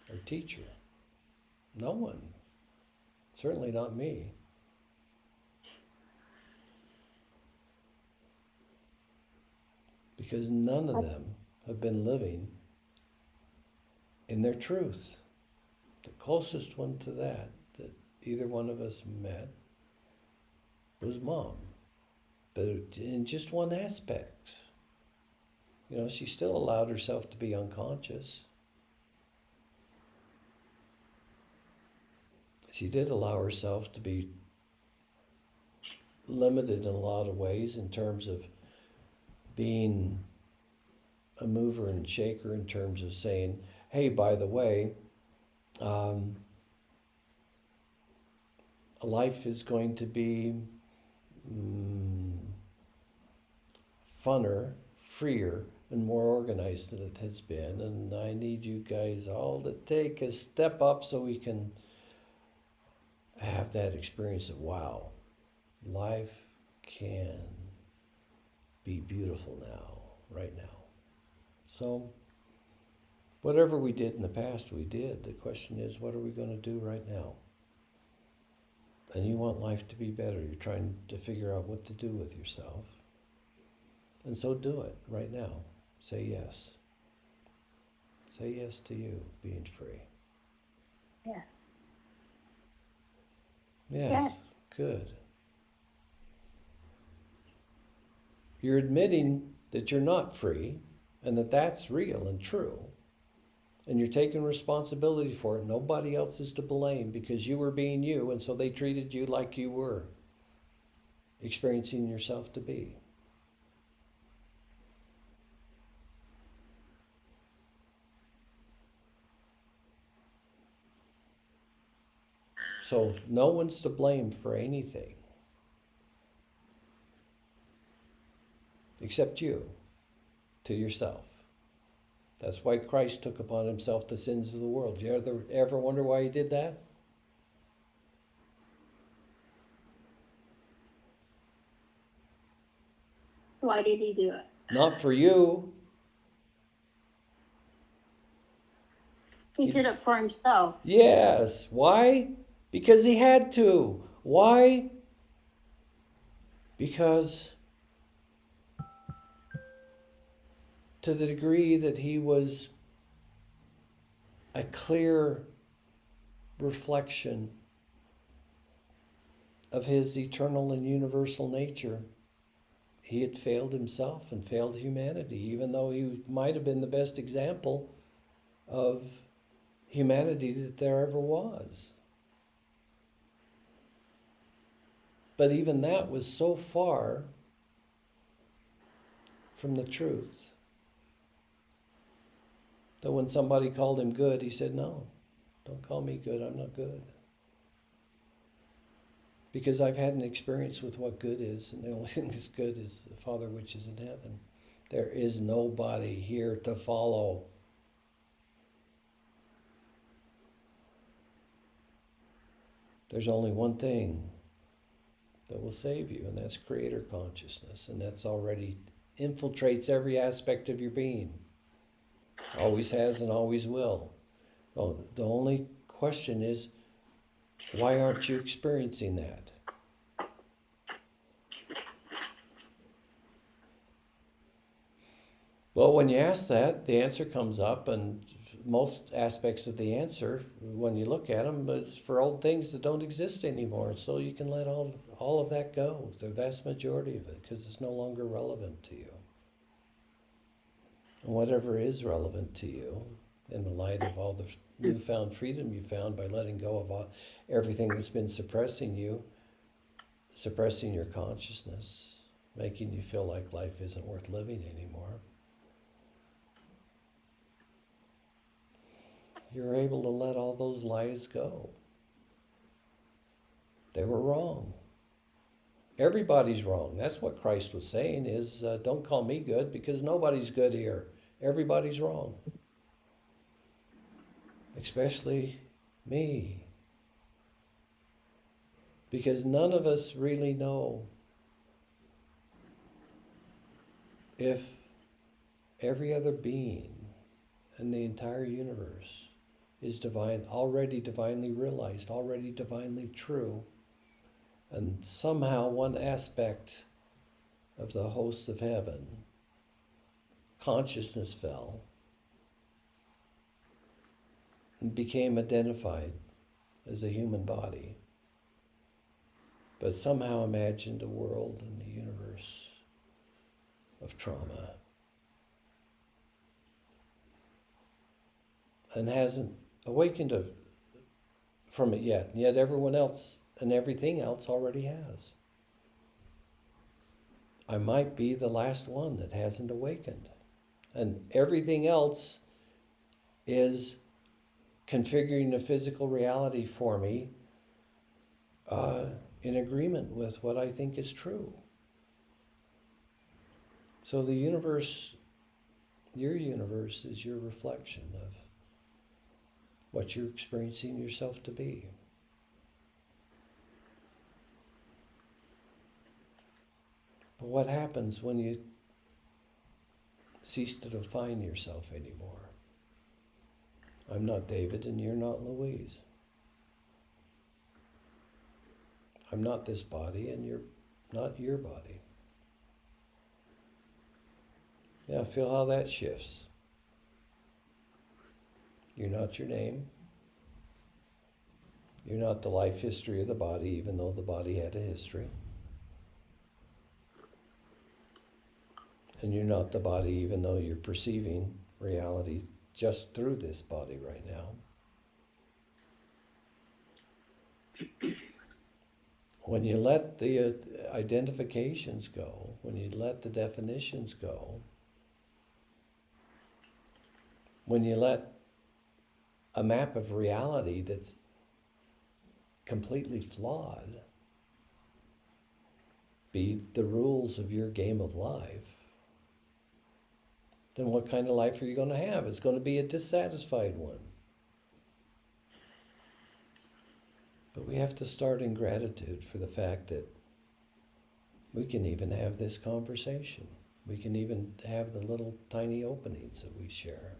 or teacher. No one. Certainly not me. Because none of them have been living in their truth. The closest one to that either one of us met was Mom. But in just one aspect. You know, she still allowed herself to be unconscious. She did allow herself to be limited in a lot of ways in terms of being a mover and shaker, in terms of saying, hey, by the way, life is going to be funner, freer, and more organized than it has been. And I need you guys all to take a step up so we can have that experience of, wow, life can be beautiful now, right now. So whatever we did in the past, we did. The question is, what are we going to do right now? And you want life to be better. You're trying to figure out what to do with yourself. And so do it right now. Say yes. Say yes to you being free. Yes. Yes. Good. You're admitting that you're not free and that that's real and true. And you're taking responsibility for it. Nobody else is to blame because you were being you, and so they treated you like you were experiencing yourself to be. So no one's to blame for anything except you, to yourself. That's why Christ took upon himself the sins of the world. You ever wonder why he did that? Why did he do it? Not for you. He did it for himself. Yes. Why? Because he had to. Why? Because to the degree that he was a clear reflection of his eternal and universal nature, he had failed himself and failed humanity, even though he might have been the best example of humanity that there ever was. But even that was so far from the truth that when somebody called him good, he said, no, don't call me good, I'm not good. Because I've had an experience with what good is, and the only thing that's good is the Father which is in heaven. There is nobody here to follow. There's only one thing that will save you, and that's creator consciousness, and that's already infiltrates every aspect of your being. Always has and always will. Oh, the only question is, why aren't you experiencing that? Well, when you ask that, the answer comes up, and most aspects of the answer, when you look at them, is for old things that don't exist anymore. So you can let all of that go, the vast majority of it, because it's no longer relevant to you. And whatever is relevant to you, in the light of all the newfound freedom you found by letting go of everything that's been suppressing you, suppressing your consciousness, making you feel like life isn't worth living anymore, you're able to let all those lies go. They were wrong. Everybody's wrong. That's what Christ was saying is, don't call me good because nobody's good here. Everybody's wrong. Especially me. Because none of us really know if every other being in the entire universe is divine, already divinely realized, already divinely true, and somehow one aspect of the hosts of heaven, consciousness fell, and became identified as a human body, but somehow imagined a world in the universe of trauma and hasn't awakened from it yet, and yet everyone else and everything else already has. I might be the last one that hasn't awakened, and everything else is configuring a physical reality for me in agreement with what I think is true. So the universe, your universe, is your reflection of what you're experiencing yourself to be. But what happens when you cease to define yourself anymore? I'm not David and you're not Louise. I'm not this body and you're not your body. Yeah, feel how that shifts. You're not your name. You're not the life history of the body, even though the body had a history. And you're not the body, even though you're perceiving reality just through this body right now. When you let the identifications go, when you let the definitions go, when you let a map of reality that's completely flawed be the rules of your game of life, then what kind of life are you going to have? It's going to be a dissatisfied one. But we have to start in gratitude for the fact that we can even have this conversation. We can even have the little tiny openings that we share.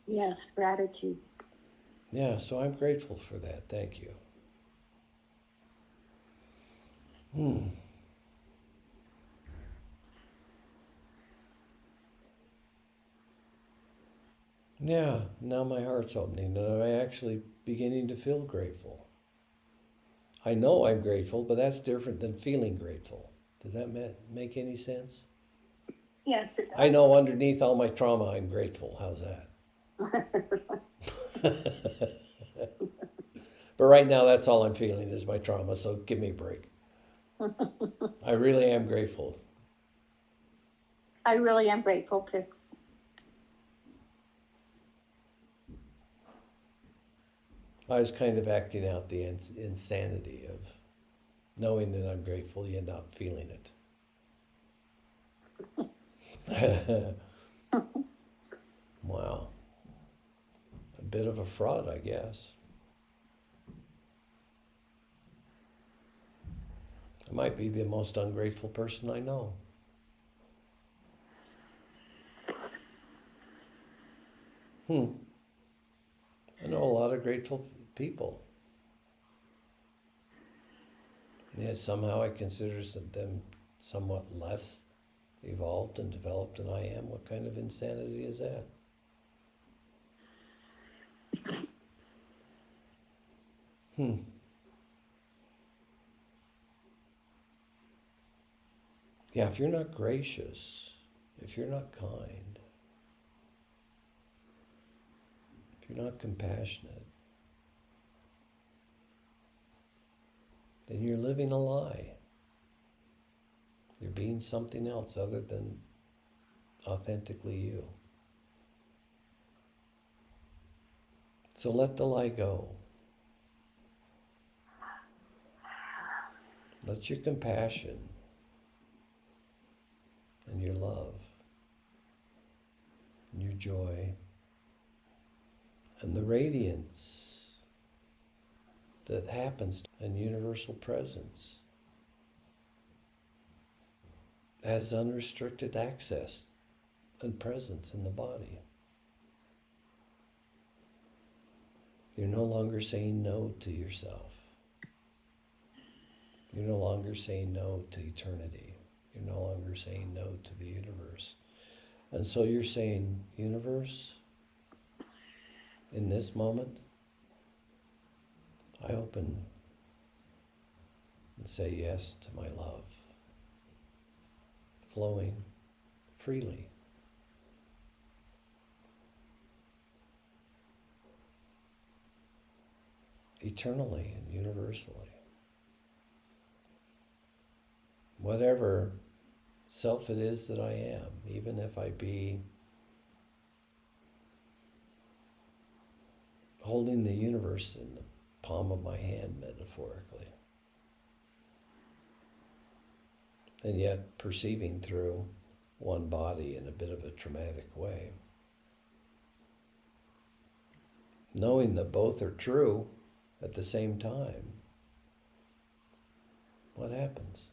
Yes, gratitude. Yeah, so I'm grateful for that. Thank you. Yeah, now my heart's opening and I'm actually beginning to feel grateful. I know I'm grateful, but that's different than feeling grateful. Does that make any sense? Yes, it does. I know underneath all my trauma, I'm grateful. How's that? But right now, that's all I'm feeling is my trauma, so give me a break. I really am grateful. I really am grateful too. I was kind of acting out the insanity of knowing that I'm grateful yet not feeling it. Wow. A bit of a fraud, I guess. I might be the most ungrateful person I know. I know a lot of grateful people. Yet somehow I consider them somewhat less evolved and developed than I am. What kind of insanity is that? Yeah, if you're not gracious, if you're not kind, if you're not compassionate, then you're living a lie. You're being something else other than authentically you. So let the lie go. Let your compassion and your love and your joy and the radiance that happens in universal presence has unrestricted access and presence in the body. You're no longer saying no to yourself. You're no longer saying no to eternity. You're no longer saying no to the universe. And so you're saying, universe, in this moment, I open and say yes to my love, flowing freely. Eternally and universally. Whatever self it is that I am, even if I be holding the universe in the palm of my hand, metaphorically, and yet perceiving through one body in a bit of a traumatic way. Knowing that both are true at the same time, what happens?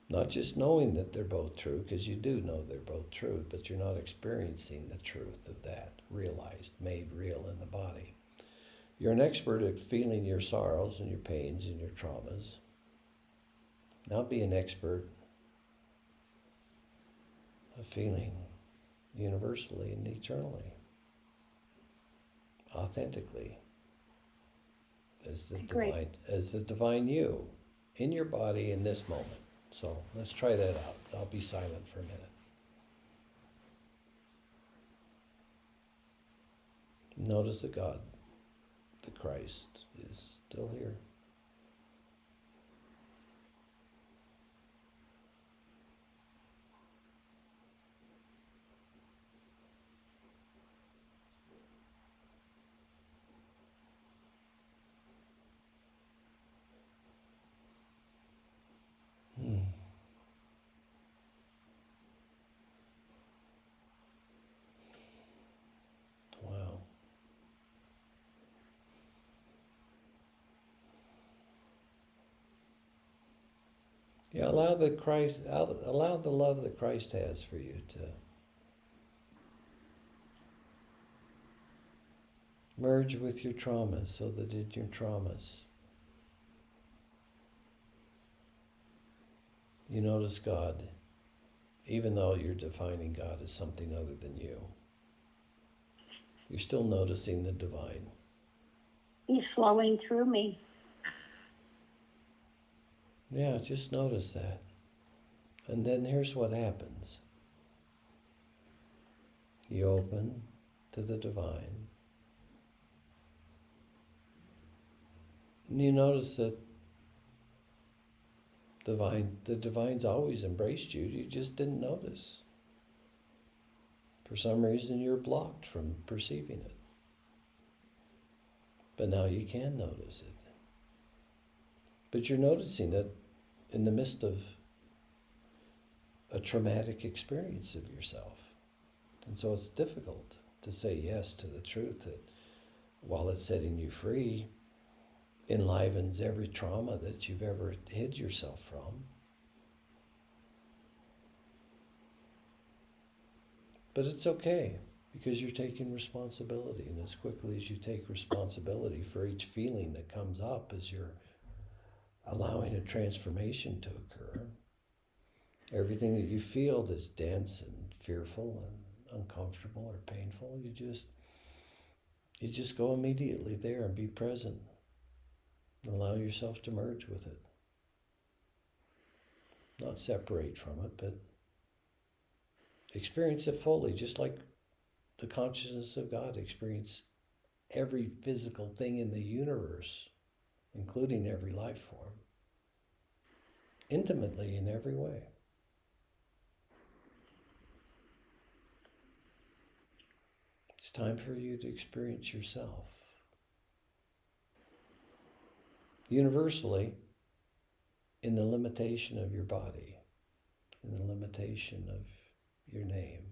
Not just knowing that they're both true, because you do know they're both true, but you're not experiencing the truth of that, realized, made real in the body. You're an expert at feeling your sorrows and your pains and your traumas. Now be an expert of feeling universally and eternally, authentically, as the divine you in your body in this moment. So let's try that out. I'll be silent for a minute. Notice that God, the Christ, is still here. Wow. Yeah, allow the love that Christ has for you to merge with your traumas, so that in your traumas you notice God, even though you're defining God as something other than you. You're still noticing the divine. He's flowing through me. Yeah, just notice that. And then here's what happens. You open to the divine. And you notice that the divine's always embraced you. You just didn't notice. For some reason, you're blocked from perceiving it. But now you can notice it. But you're noticing it in the midst of a traumatic experience of yourself. And so it's difficult to say yes to the truth that, while it's setting you free, enlivens every trauma that you've ever hid yourself from. But it's okay, because you're taking responsibility. And as quickly as you take responsibility for each feeling that comes up as you're allowing a transformation to occur, everything that you feel that's dense and fearful and uncomfortable or painful, you just go immediately there and be present. Allow yourself to merge with it. Not separate from it, but experience it fully, just like the consciousness of God experience every physical thing in the universe, including every life form, intimately in every way. It's time for you to experience yourself universally, in the limitation of your body, in the limitation of your name,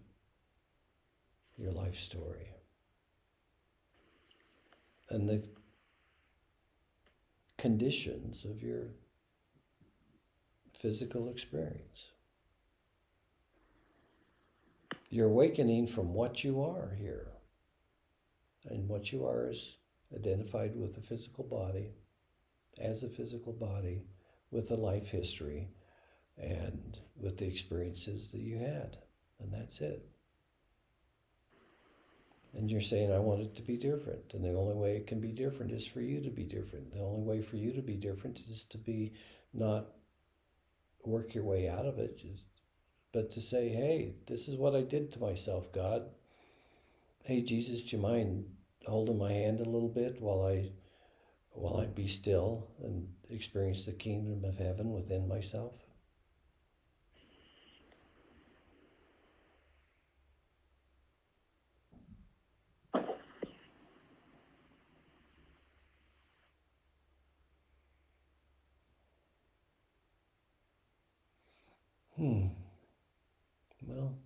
your life story, and the conditions of your physical experience. You're awakening from what you are here. And what you are is identified with the physical body, as a physical body, with a life history, and with the experiences that you had, and that's it. And you're saying, I want it to be different, and the only way it can be different is for you to be different. The only way for you to be different is to be not work your way out of it, but to say, hey, this is what I did to myself, God. Hey, Jesus, do you mind holding my hand a little bit while I be still and experience the kingdom of heaven within myself? Well,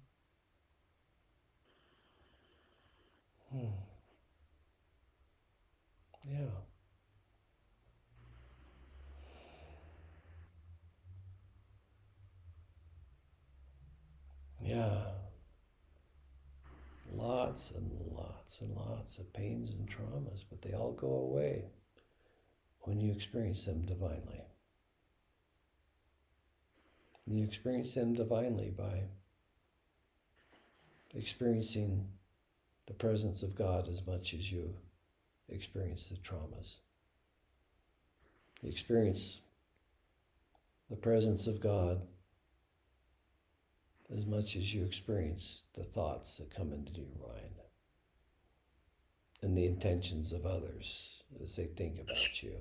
yeah. Yeah. Lots and lots and lots of pains and traumas, but they all go away when you experience them divinely. You experience them divinely by experiencing the presence of God as much as you experience the traumas. You experience the presence of God as much as you experience the thoughts that come into your mind and the intentions of others as they think about you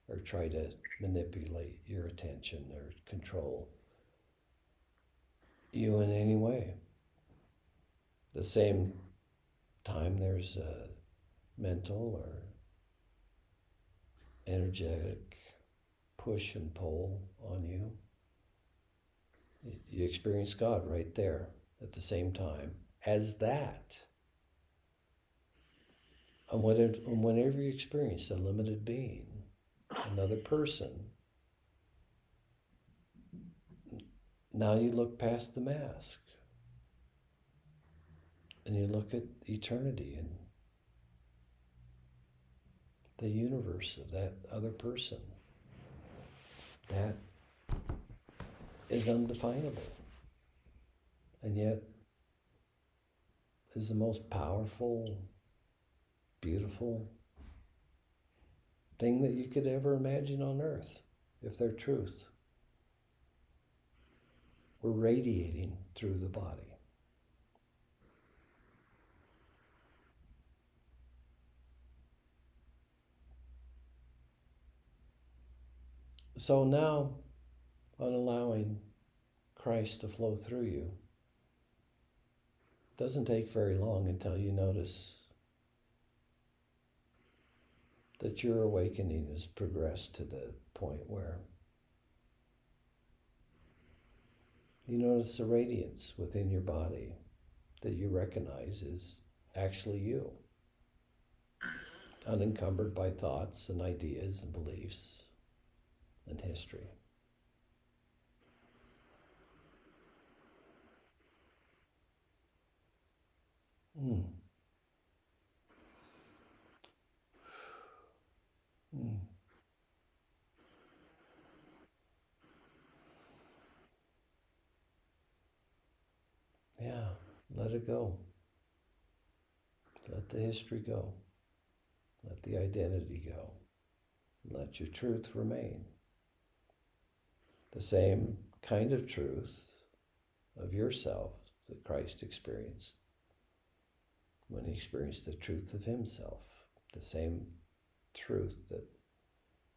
or try to manipulate your attention or control you in any way. The same time there's a mental or energetic push and pull on you. You experience God right there at the same time as that. And whenever you experience a limited being, another person, now you look past the mask and you look at eternity and the universe of that other person. That is undefinable, and yet is the most powerful, beautiful thing that you could ever imagine on earth, if they're truth. We're radiating through the body. So now, on allowing Christ to flow through you, it doesn't take very long until you notice that your awakening has progressed to the point where you notice a radiance within your body that you recognize is actually you, unencumbered by thoughts and ideas and beliefs and history. Mm. Mm. Yeah, let it go. Let the history go. Let the identity go. Let your truth remain. The same kind of truth of yourself that Christ experienced when he experienced the truth of himself. The same truth that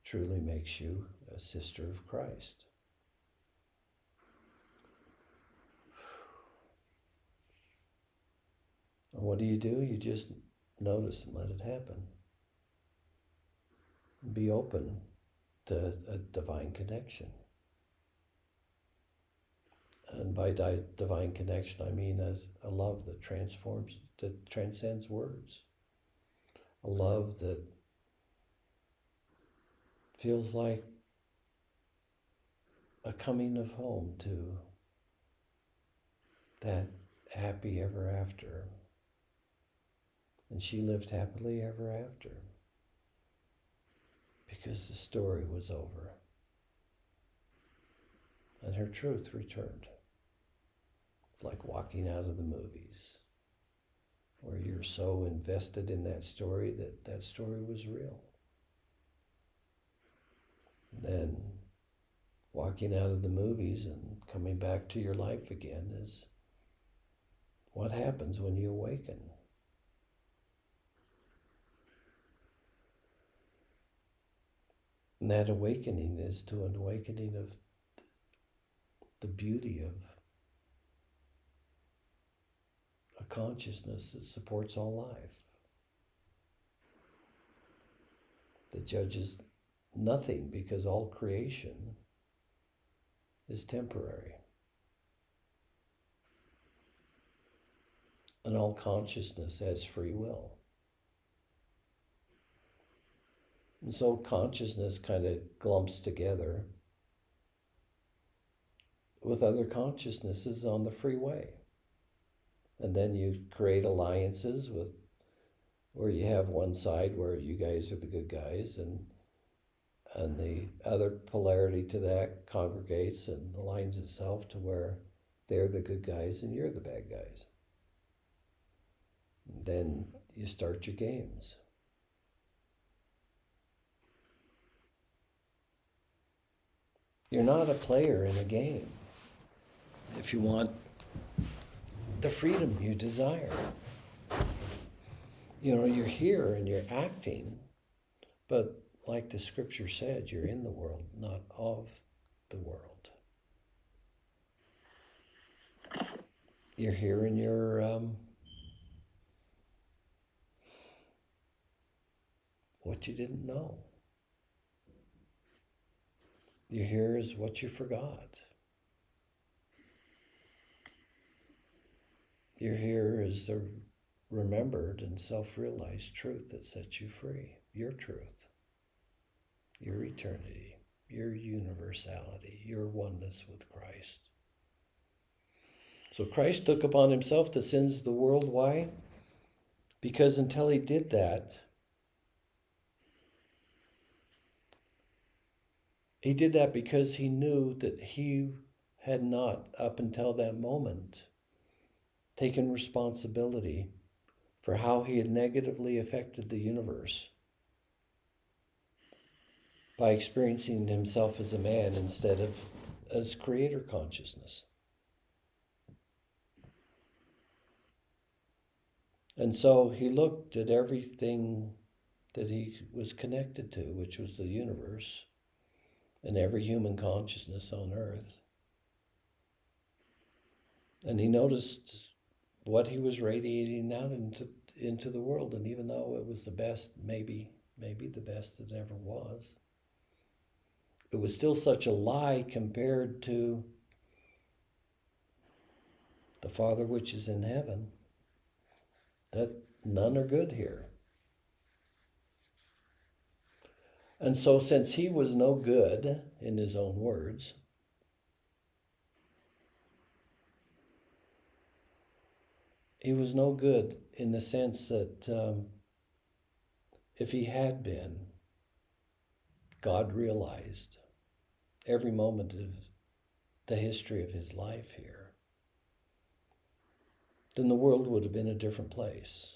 truly makes you a sister of Christ. And what do? You just notice and let it happen. Be open to a divine connection. And by divine connection, I mean a love that transcends words. A love that feels like a coming of home to that happy ever after. And she lived happily ever after because the story was over. and her truth returned. It's like walking out of the movies, where you're so invested in that story that that story was real. Then walking out of the movies and coming back to your life again is what happens when you awaken. And that awakening is to an awakening of the beauty of a consciousness that supports all life, that judges nothing, because all creation is temporary. And all consciousness has free will. And so consciousness kind of glumps together with other consciousnesses on the free way. And then you create alliances with where you have one side where you guys are the good guys, and the other polarity to that congregates and aligns itself to where they're the good guys and you're the bad guys. And then you start your games. You're not a player in a game if you want the freedom you desire. You know, you're here and you're acting, but like the scripture said, you're in the world, not of the world. You're here and you're what you didn't know. You're here is what you forgot. You're here is the remembered and self-realized truth that sets you free. Your truth, your eternity, your universality, your oneness with Christ. So Christ took upon himself the sins of the world. Why? Because until he did that, he did that because he knew that he had not, up until that moment, taken responsibility for how he had negatively affected the universe by experiencing himself as a man instead of as creator consciousness. And so he looked at everything that he was connected to, which was the universe and every human consciousness on earth. And he noticed what he was radiating out into the world. And even though it was the best, maybe the best that ever was, it was still such a lie compared to the Father which is in heaven, that none are good here. And so since he was no good, in his own words, he was no good in the sense that if he had been, God realized every moment of the history of his life here, then the world would have been a different place.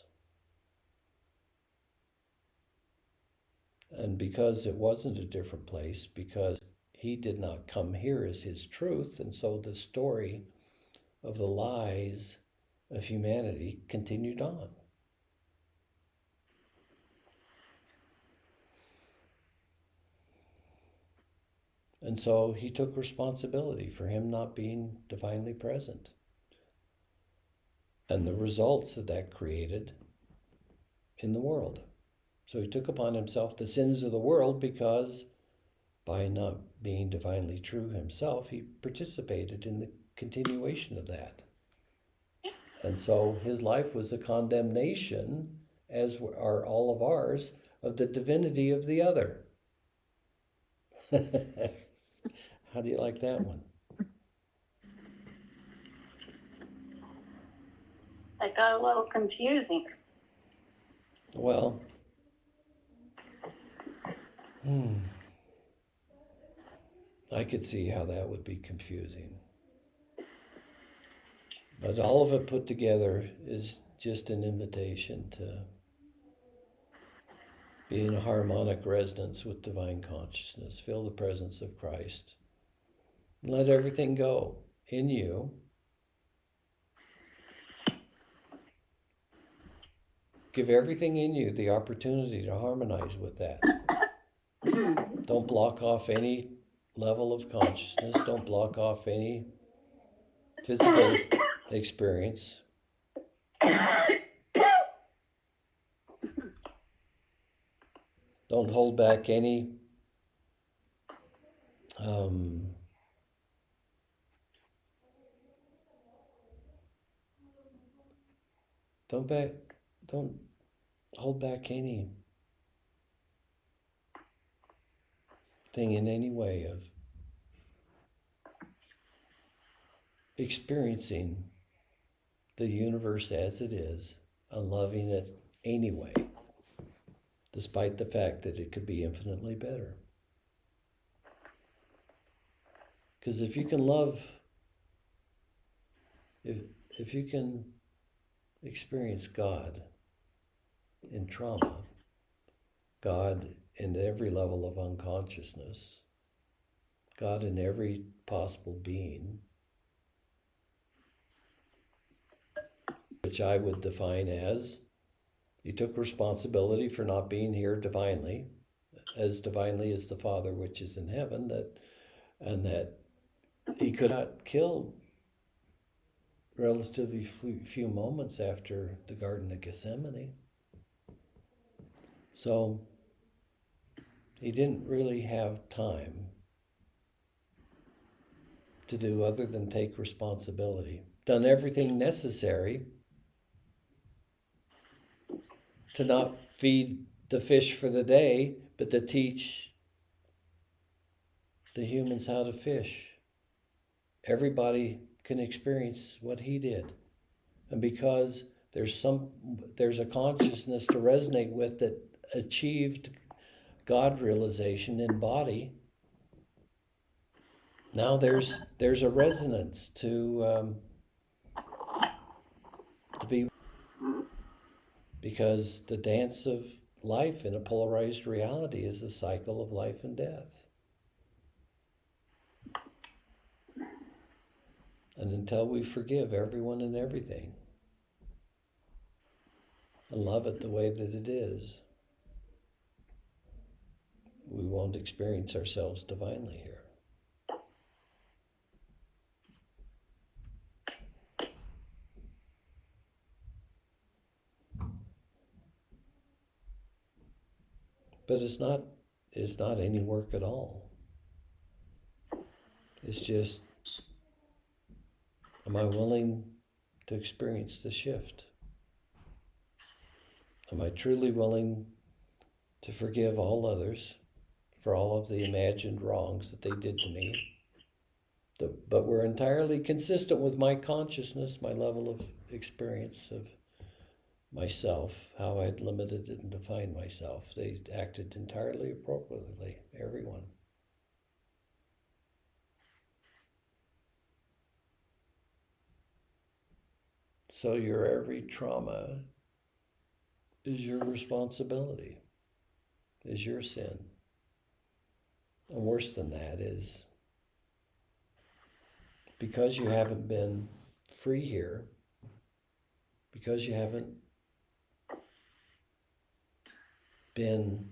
And because it wasn't a different place, because he did not come here as his truth, and so the story of the lies of humanity continued on. And so he took responsibility for him not being divinely present and the results that created in the world. So he took upon himself the sins of the world because by not being divinely true himself, he participated in the continuation of that. And so his life was a condemnation, as are all of ours, of the divinity of the other. How do you like that one? That got a little confusing. Well, I could see how that would be confusing. But all of it put together is just an invitation to be in a harmonic resonance with divine consciousness. Feel the presence of Christ. Let everything go in you. Give everything in you the opportunity to harmonize with that. Don't block off any level of consciousness. Don't block off any physical experience. Don't hold back any don't hold back any thing in any way of experiencing the universe as it is and loving it anyway, despite the fact that it could be infinitely better. Because if you can love, if you can experience God in trauma, God in every level of unconsciousness, God in every possible being, which I would define as he took responsibility for not being here divinely as the Father which is in heaven, and that he could not kill relatively few moments after the Garden of Gethsemane. So he didn't really have time to do other than take responsibility. Done everything necessary to not feed the fish for the day, but to teach the humans how to fish. Everybody can experience what he did. And because there's a consciousness to resonate with that achieved God realization in body, now there's a resonance to be, because the dance of life in a polarized reality is a cycle of life and death. And until we forgive everyone and everything and love it the way that it is, we won't experience ourselves divinely here. But it's not any work at all. It's just, am I willing to experience the shift? Am I truly willing to forgive all others for all of the imagined wrongs that they did to me, but were entirely consistent with my consciousness, my level of experience of myself, how I'd limited and defined myself? They acted entirely appropriately, everyone. So your every trauma is your responsibility, is your sin. And worse than that is, because you haven't been free here, because you haven't been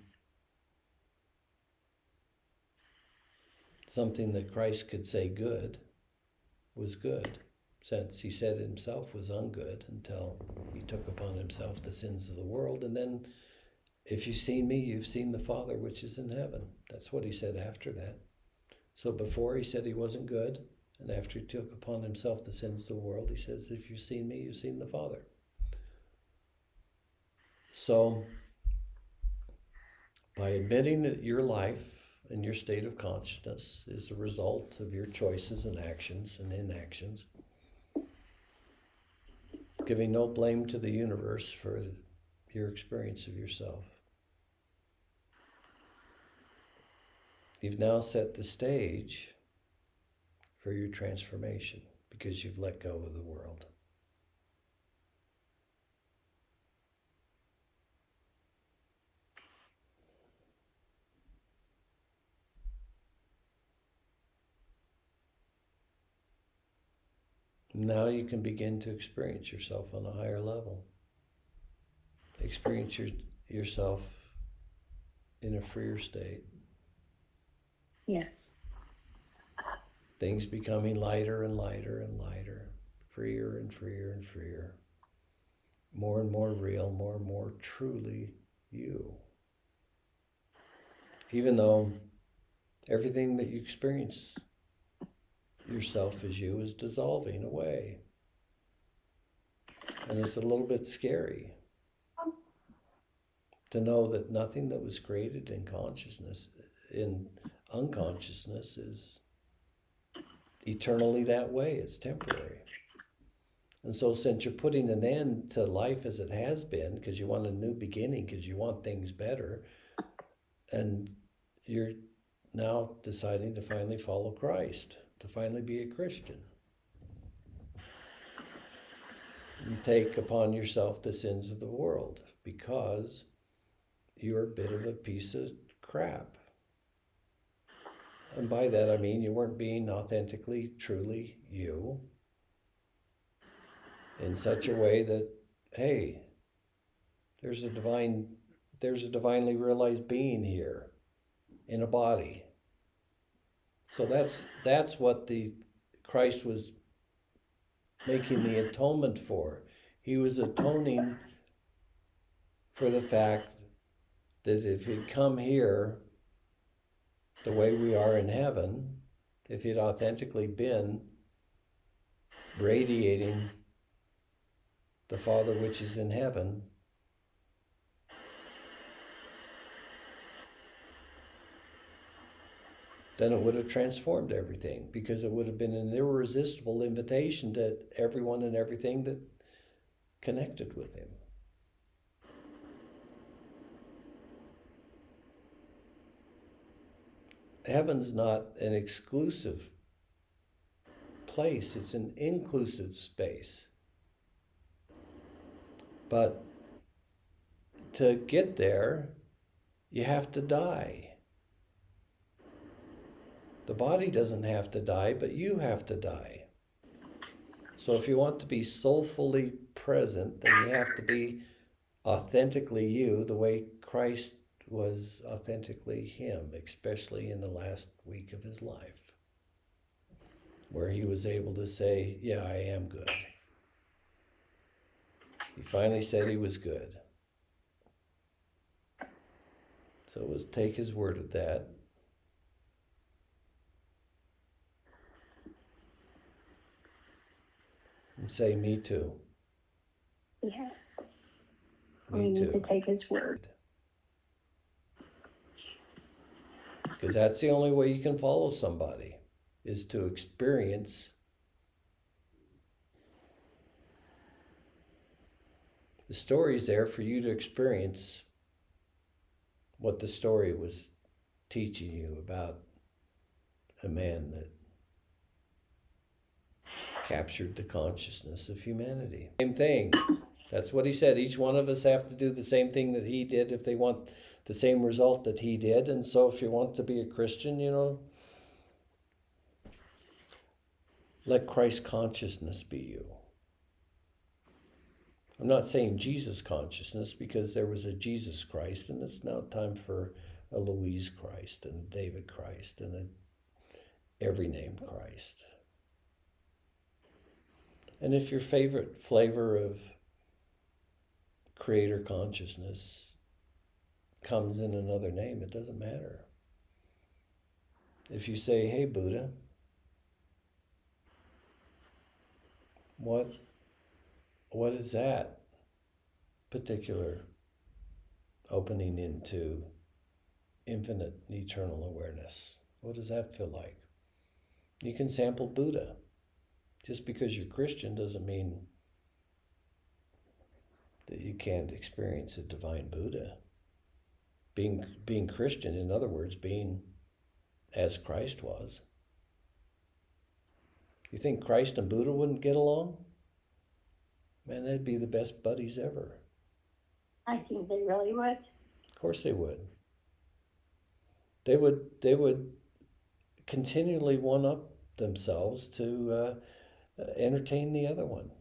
something that Christ could say good, was good, since he said it himself was ungood until he took upon himself the sins of the world. And then, if you've seen me, you've seen the Father which is in heaven. That's what he said after that. So before he said he wasn't good, and after he took upon himself the sins of the world, he says, if you've seen me, you've seen the Father. So by admitting that your life and your state of consciousness is the result of your choices and actions and inactions, giving no blame to the universe for your experience of yourself, You've now set the stage for your transformation because you've let go of the world. Now you can begin to experience yourself on a higher level. Experience yourself in a freer state. Yes. Things becoming lighter and lighter and lighter, freer and freer and freer, more and more real, more and more truly you. Even though everything that you experience yourself as you is dissolving away. And it's a little bit scary to know that nothing that was created in consciousness, in unconsciousness, is eternally that way. It's temporary. And so since you're putting an end to life as it has been, because you want a new beginning, because you want things better, and you're now deciding to finally follow Christ, to finally be a Christian. You take upon yourself the sins of the world because you're a bit of a piece of crap. And by that I mean you weren't being authentically, truly you in such a way that, hey, there's a divinely realized being here in a body. So that's what the Christ was making the atonement for. He was atoning for the fact that if he'd come here the way we are in heaven, if he'd authentically been radiating the Father which is in heaven, then it would have transformed everything, because it would have been an irresistible invitation to everyone and everything that connected with him. Heaven's not an exclusive place, it's an inclusive space. But to get there, you have to die. The body doesn't have to die, but you have to die. So if you want to be soulfully present, then you have to be authentically you, the way Christ was authentically him, especially in the last week of his life, where he was able to say, yeah, I am good. He finally said he was good. So let's take his word at that. And say, me too. Yes. Me We need too. to take his word. Because that's the only way you can follow somebody, is to experience the story's there for you to experience what the story was teaching you about a man that captured the consciousness of humanity. Same thing. That's what he said. Each one of us have to do the same thing that he did if they want the same result that he did. And so if you want to be a Christian, let Christ's consciousness be you. I'm not saying Jesus consciousness, because there was a Jesus Christ, and it's now time for a Louise Christ and a David Christ and a every name Christ. And if your favorite flavor of creator consciousness comes in another name, it doesn't matter. If you say, hey, Buddha, what is that particular opening into infinite and eternal awareness? What does that feel like? You can sample Buddha. Just because you're Christian doesn't mean that you can't experience a divine Buddha. Being Christian, in other words, being as Christ was. You think Christ and Buddha wouldn't get along? Man, they'd be the best buddies ever. I think they really would. Of course they would. They would continually one up themselves to entertain the other one.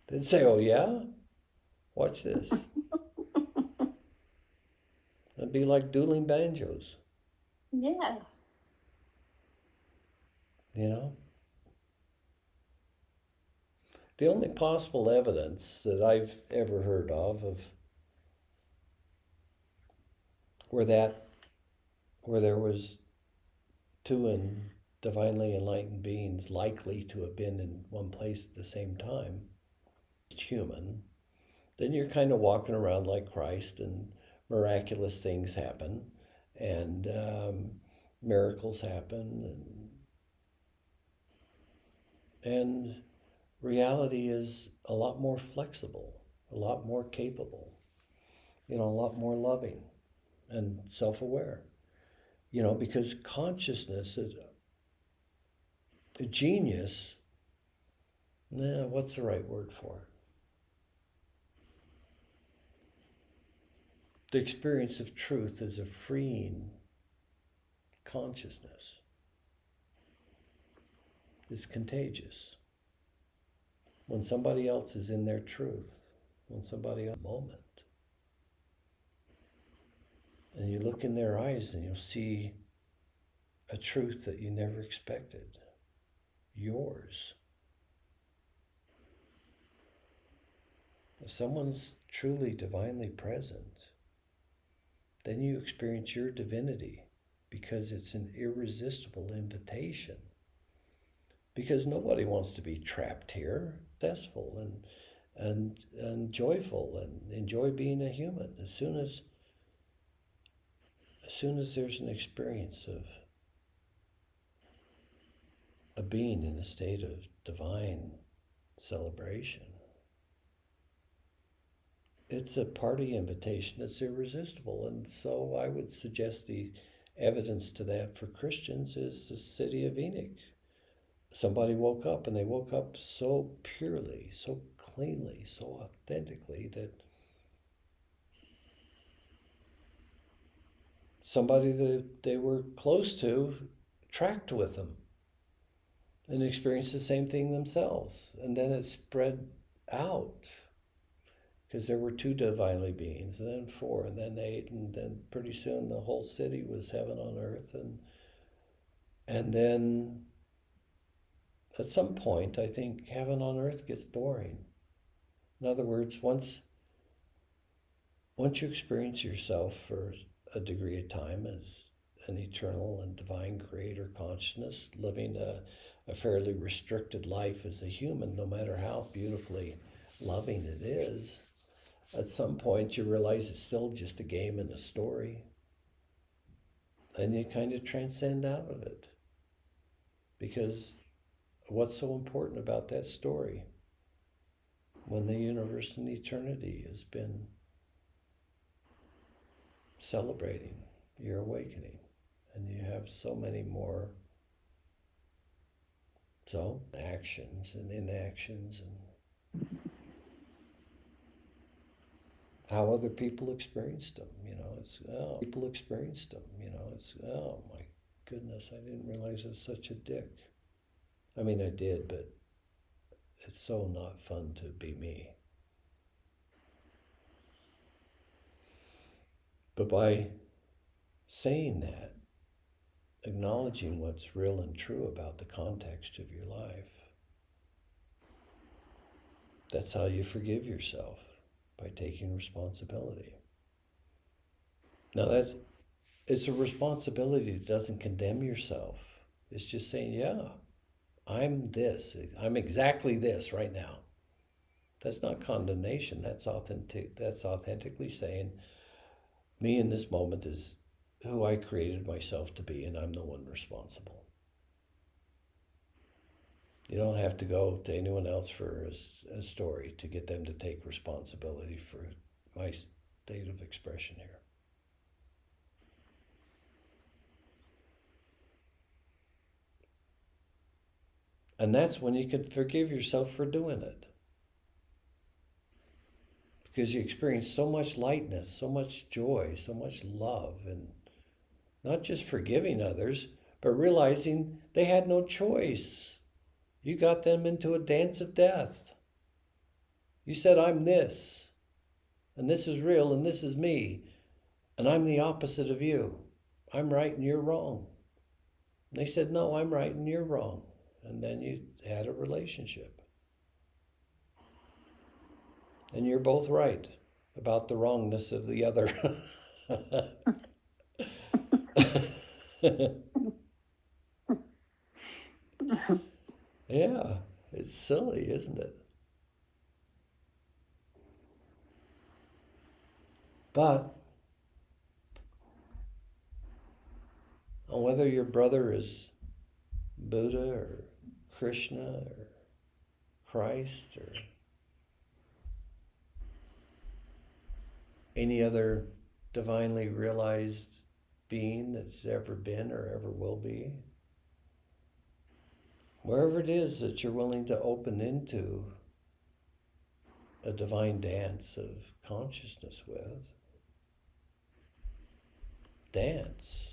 They'd say, "Oh yeah, watch this." It'd be like dueling banjos, Yeah. you know. The only possible evidence that I've ever heard of where there was two and divinely enlightened beings likely to have been in one place at the same time, human, then you're kind of walking around like Christ and miraculous things happen and miracles happen and reality is a lot more flexible, a lot more capable, a lot more loving and self-aware, because consciousness is a genius. What's the right word for it? The experience of truth is a freeing consciousness. It's contagious. When somebody else is in their truth, when somebody else moment, and you look in their eyes and you'll see a truth that you never expected, yours. If someone's truly divinely present, then you experience your divinity because it's an irresistible invitation. Because nobody wants to be trapped here. Successful and joyful and enjoy being a human. As soon as there's an experience of a being in a state of divine celebration, it's a party invitation that's irresistible. And so I would suggest the evidence to that for Christians is the city of Enoch. Somebody woke up, and they woke up so purely, so cleanly, so authentically that somebody that they were close to tracked with them and experienced the same thing themselves. And then it spread out because there were two divinely beings, and then four, and then eight, and then pretty soon the whole city was heaven on earth. And then at some point, I think heaven on earth gets boring. In other words, once you experience yourself for a degree of time as an eternal and divine creator consciousness, living a fairly restricted life as a human, no matter how beautifully loving it is, at some point you realize it's still just a game and a story. And you kind of transcend out of it. Because what's so important about that story when the universe and eternity has been celebrating your awakening, and you have so many more actions and inactions and how other people experienced them, people experienced them, it's, oh my goodness, I didn't realize I was such a dick. I mean, I did, but it's so not fun to be me. But by saying that, acknowledging what's real and true about the context of your life, that's how you forgive yourself, by taking responsibility. Now it's a responsibility that doesn't condemn yourself. It's just saying, yeah, I'm this. I'm exactly this right now. That's not condemnation. That's authentic. That's authentically saying, me in this moment is who I created myself to be, and I'm the one responsible. You don't have to go to anyone else for a story to get them to take responsibility for state of expression here. And that's when you can forgive yourself for doing it. Because you experience so much lightness, so much joy, so much love, and not just forgiving others, but realizing they had no choice. You got them into a dance of death. You said, I'm this, and this is real, and this is me, and I'm the opposite of you. I'm right and you're wrong. And they said, no, I'm right and you're wrong. And then you had a relationship. And you're both right about the wrongness of the other. Yeah, it's silly, isn't it? But whether your brother is Buddha or Krishna or Christ or any other divinely realized being that's ever been or ever will be, wherever it is that you're willing to open into a divine dance of consciousness with, dance.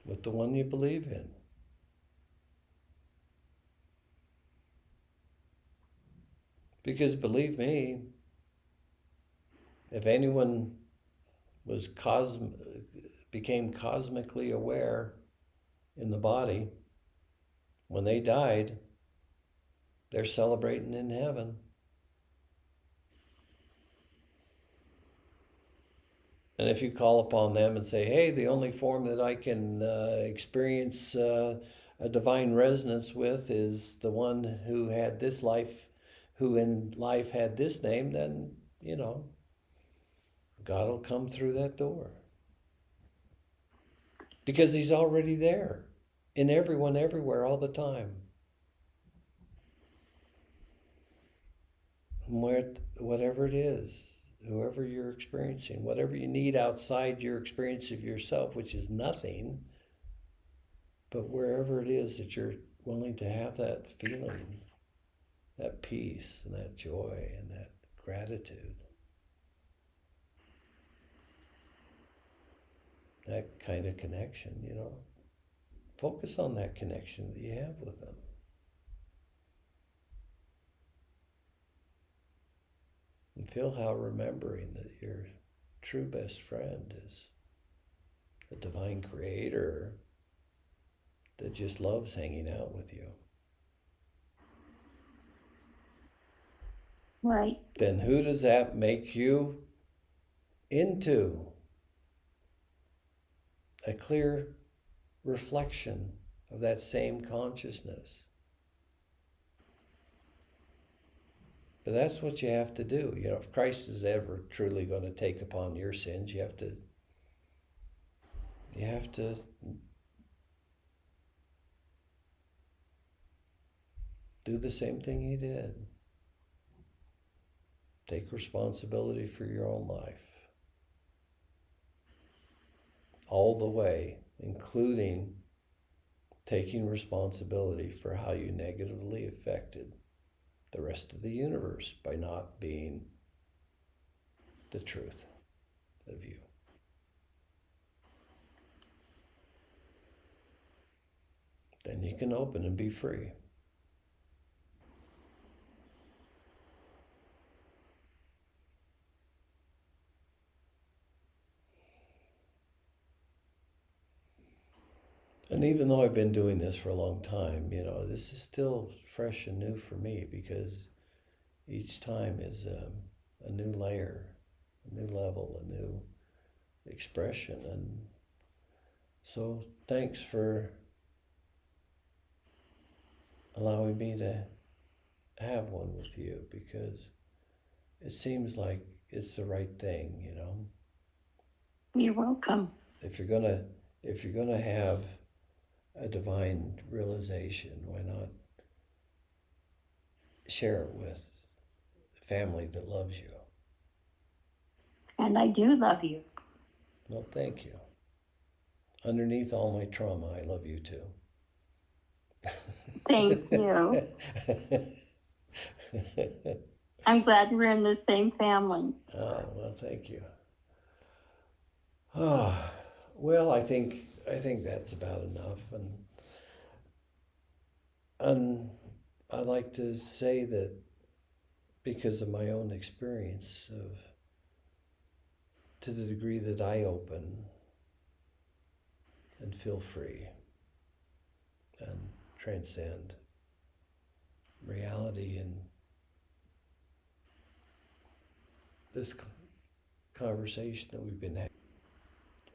With the one you believe in. Because believe me, if anyone became cosmically aware in the body, when they died, they're celebrating in heaven. And if you call upon them and say, hey, the only form that I can experience a divine resonance with is the one who had this life, who in life had this name, then, God will come through that door. Because he's already there, in everyone, everywhere, all the time. Whatever it is, whoever you're experiencing, whatever you need outside your experience of yourself, which is nothing, but wherever it is that you're willing to have that feeling, that peace and that joy and that gratitude, that kind of connection, focus on that connection that you have with them. And feel how remembering that your true best friend is a divine creator that just loves hanging out with you. Right. Then who does that make you into? A clear reflection of that same consciousness. But that's what you have to do. If Christ is ever truly going to take upon your sins, you have to do the same thing he did. Take responsibility for your own life. All the way, including taking responsibility for how you negatively affected the rest of the universe by not being the truth of you. Then you can open and be free. And even though I've been doing this for a long time, this is still fresh and new for me because each time is a new layer, a new level, a new expression. And so thanks for allowing me to have one with you, because it seems like it's the right thing, You're welcome. If you're gonna have a divine realization, why not share it with the family that loves you. And I do love you. Well, thank you. Underneath all my trauma, I love you too. Thank you. I'm glad we're in the same family. Oh, well, thank you. Oh, well, I think that's about enough, and I like to say that because of my own experience of, to the degree that I open and feel free and transcend reality and this conversation that we've been having,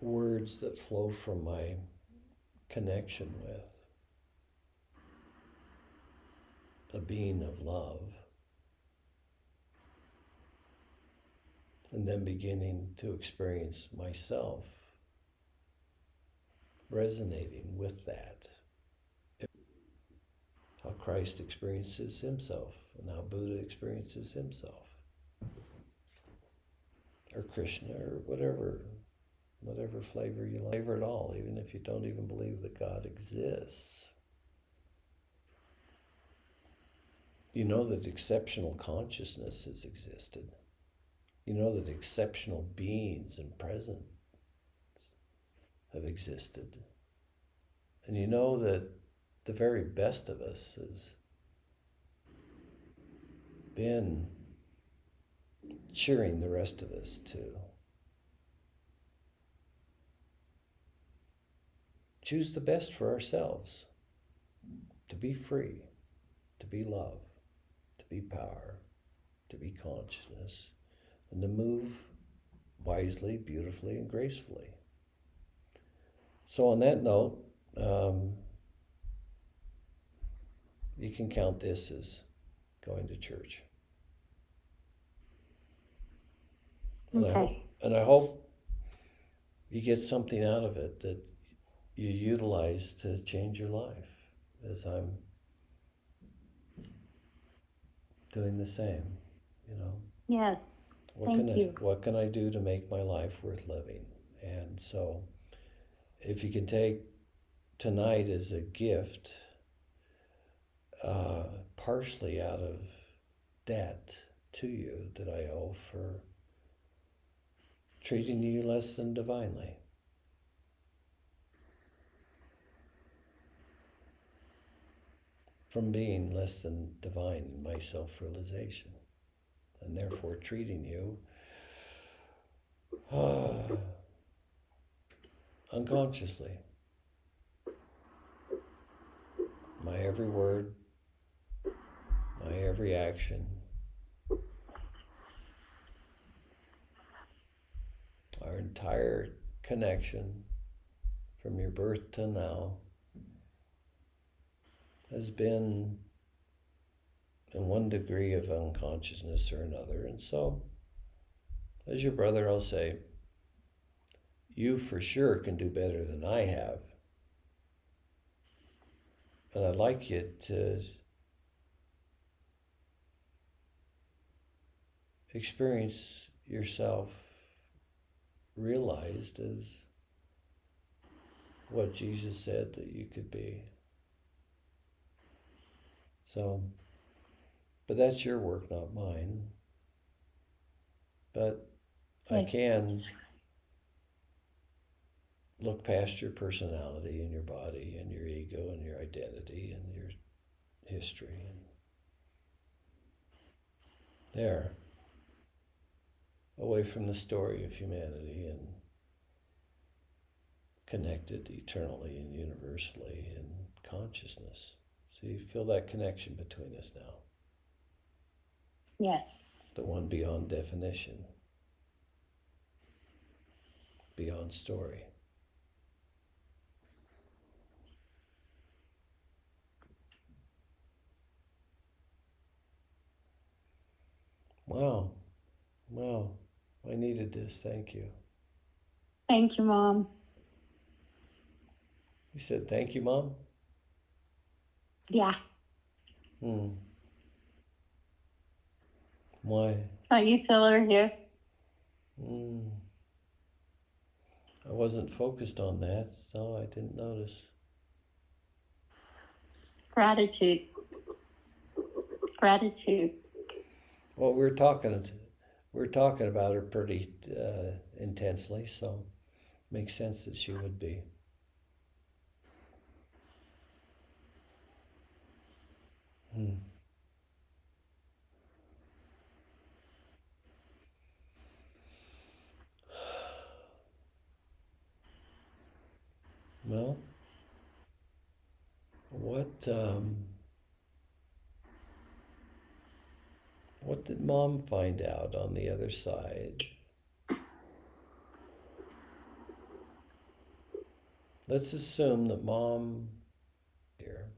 words that flow from my connection with a being of love, and then beginning to experience myself resonating with that. How Christ experiences himself and how Buddha experiences himself. Or Krishna, or whatever flavor you like. Flavor at all, even if you don't even believe that God exists. You know that exceptional consciousness has existed. You know that exceptional beings and presence have existed. And you know that the very best of us has been cheering the rest of us to choose the best for ourselves, to be free, to be love, to be power, to be consciousness, and to move wisely, beautifully, and gracefully. So on that note, you can count this as going to church. Okay. And I hope you get something out of it that you utilize to change your life, as I'm doing the same, you know. Yes. Thank you. What can I do to make my life worth living? And so if you can take tonight as a gift, partially out of debt to you that I owe for treating you less than divinely. From being less than divine in my self-realization, and therefore treating you unconsciously. My every word, my every action, our entire connection from your birth till now has been in one degree of unconsciousness or another. And so, as your brother, I'll say, you for sure can do better than I have. And I'd like you to experience yourself realized as what Jesus said that you could be. So, but that's your work, not mine. But I can look past your personality and your body and your ego and your identity and your history. And there, away from the story of humanity and connected eternally and universally in consciousness. So you feel that connection between us now. Yes. The one beyond definition, beyond story. Wow. Wow. I needed this. Thank you. Thank you, Mom. You said thank you, Mom? Yeah. Why? Oh, you feel her here? Mm, I wasn't focused on that, so I didn't notice. Gratitude. Gratitude. Well, we're talking about her pretty intensely, so makes sense that she would be. Hmm. Well, what what did Mom find out on the other side? Let's assume that Mom here,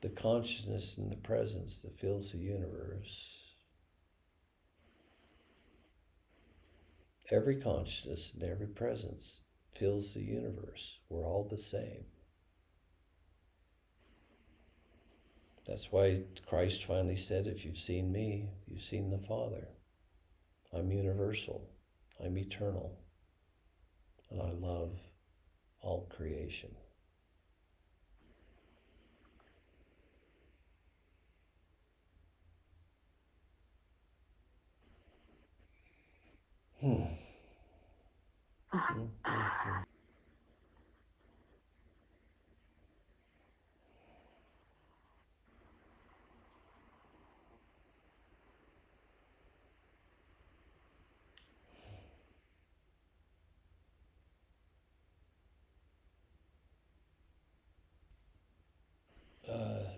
the consciousness and the presence that fills the universe, every consciousness and every presence fills the universe. We're all the same. That's why Christ finally said, if you've seen me, you've seen the Father. I'm universal. I'm eternal. And I love all creation. Hmm.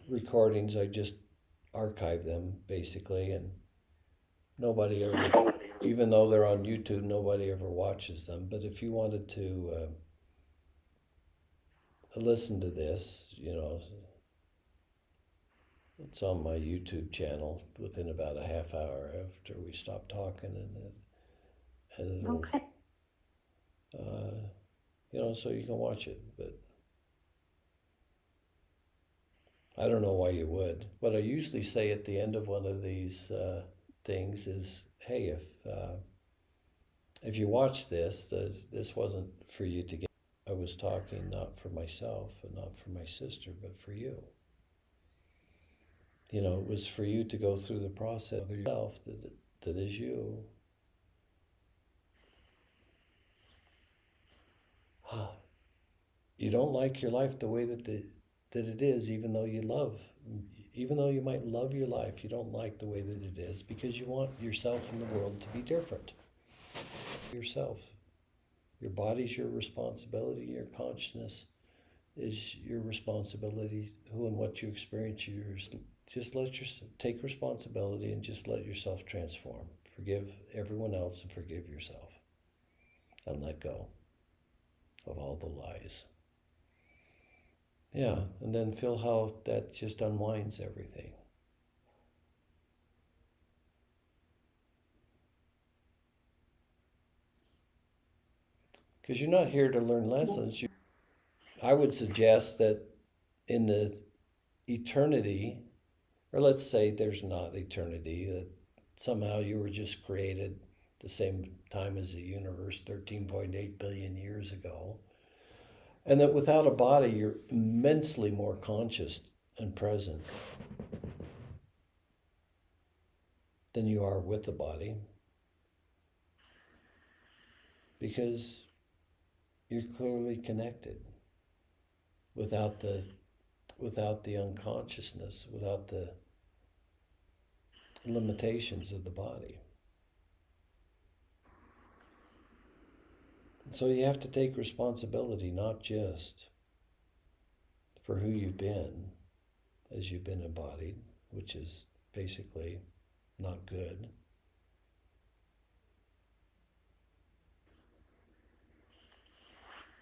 Recordings, I just archive them basically, and nobody ever, even though they're on YouTube, nobody ever watches them. But if you wanted to listen to this, it's on my YouTube channel within about a half hour after we stop talking, and it'll, Okay. so you can watch it. But I don't know why you would. What I usually say at the end of one of these things is, "Hey, if you watch this, this wasn't for you to get. I was talking not for myself and not for my sister, but for you. It was for you to go through the process of yourself that is you." You don't like your life the way that it is, even though you might love your life, you don't like the way that it is because you want yourself and the world to be different. Yourself. Your body's your responsibility, your consciousness is your responsibility. Who and what you experience, just take responsibility and just let yourself transform. Forgive everyone else and forgive yourself. And let go of all the lies. Yeah, and then feel how that just unwinds everything. Because you're not here to learn lessons. I would suggest that in the eternity, or let's say there's not eternity, that somehow you were just created the same time as the universe, 13.8 billion years ago, and that without a body, you're immensely more conscious and present than you are with the body, because you're clearly connected without the unconsciousness, without the limitations of the body. So you have to take responsibility, not just for who you've been as you've been embodied, which is basically not good.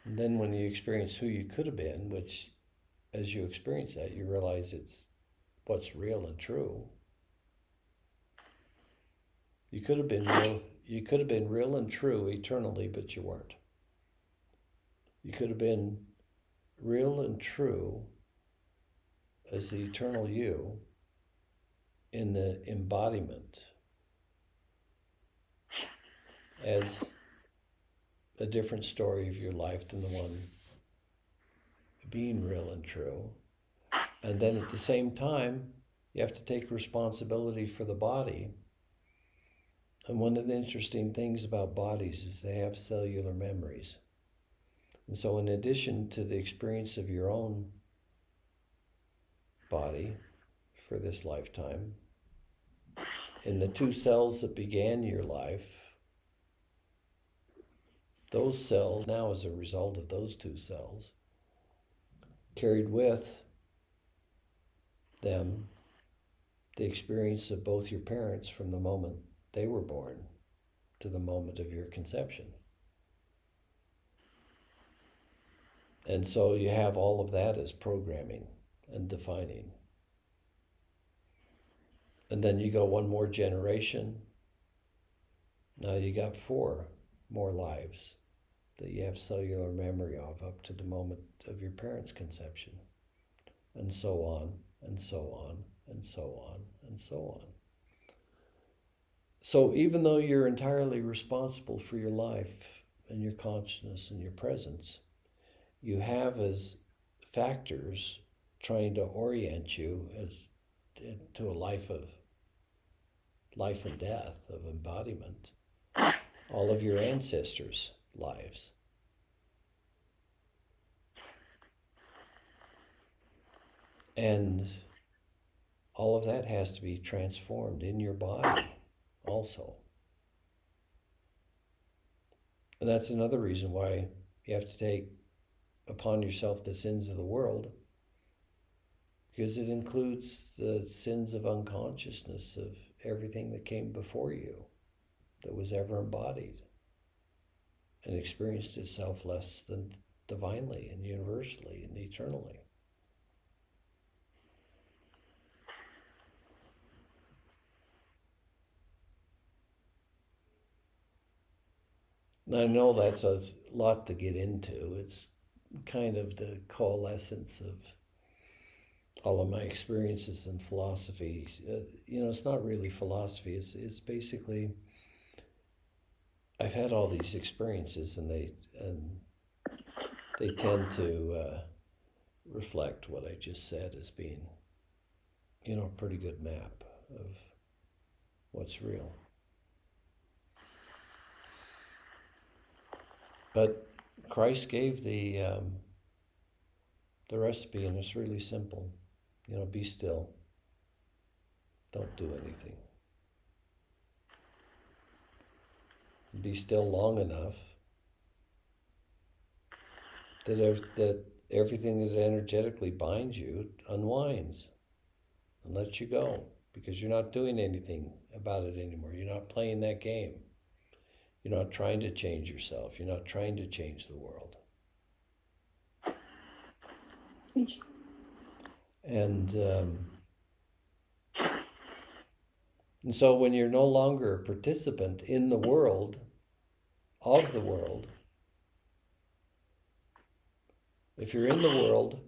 And then when you experience who you could have been, which as you experience that, you realize it's what's real and true. You could have been real and true eternally, but you weren't. You could have been real and true as the eternal you in the embodiment as a different story of your life than the one being real and true. And then at the same time, you have to take responsibility for the body. And one of the interesting things about bodies is they have cellular memories. And so in addition to the experience of your own body for this lifetime, in the 2 cells that began your life, those cells, now as a result of those 2 cells, carried with them the experience of both your parents from the moment they were born to the moment of your conception. And so you have all of that as programming and defining. And then you go one more generation. Now you got 4 more lives that you have cellular memory of up to the moment of your parents' conception. And so on, and so on, and so on, and so on. So even though you're entirely responsible for your life and your consciousness and your presence, you have as factors trying to orient you as to a life and death, of embodiment, all of your ancestors' lives. And all of that has to be transformed in your body also. And that's another reason why you have to take upon yourself the sins of the world, because it includes the sins of unconsciousness of everything that came before you that was ever embodied and experienced itself less than divinely and universally and eternally. And I know that's a lot to get into. It's kind of the coalescence of all of my experiences in philosophy. It's not really philosophy. It's basically, I've had all these experiences, and they tend to reflect what I just said as being, a pretty good map of what's real. But Christ gave the recipe, and it's really simple. Be still. Don't do anything. Be still long enough that everything that energetically binds you unwinds and lets you go, because you're not doing anything about it anymore. You're not playing that game. You're not trying to change yourself. You're not trying to change the world. And so when you're no longer a participant in the world, of the world, if you're in the world,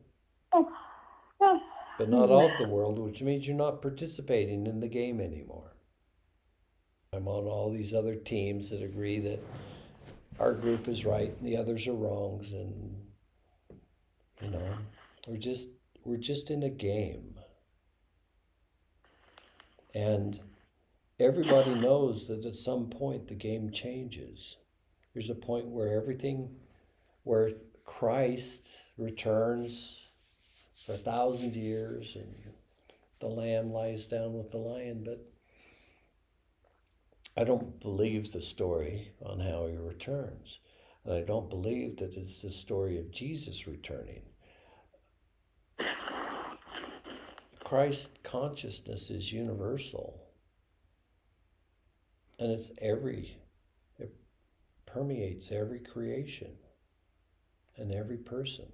but not of the world, which means you're not participating in the game anymore. I'm on all these other teams that agree that our group is right and the others are wrongs, and we're just in a game. And everybody knows that at some point the game changes. There's a point where Christ returns for 1,000 years and the lamb lies down with the lion, but I don't believe the story on how he returns. And I don't believe that it's the story of Jesus returning. Christ consciousness is universal. And it permeates every creation and every person.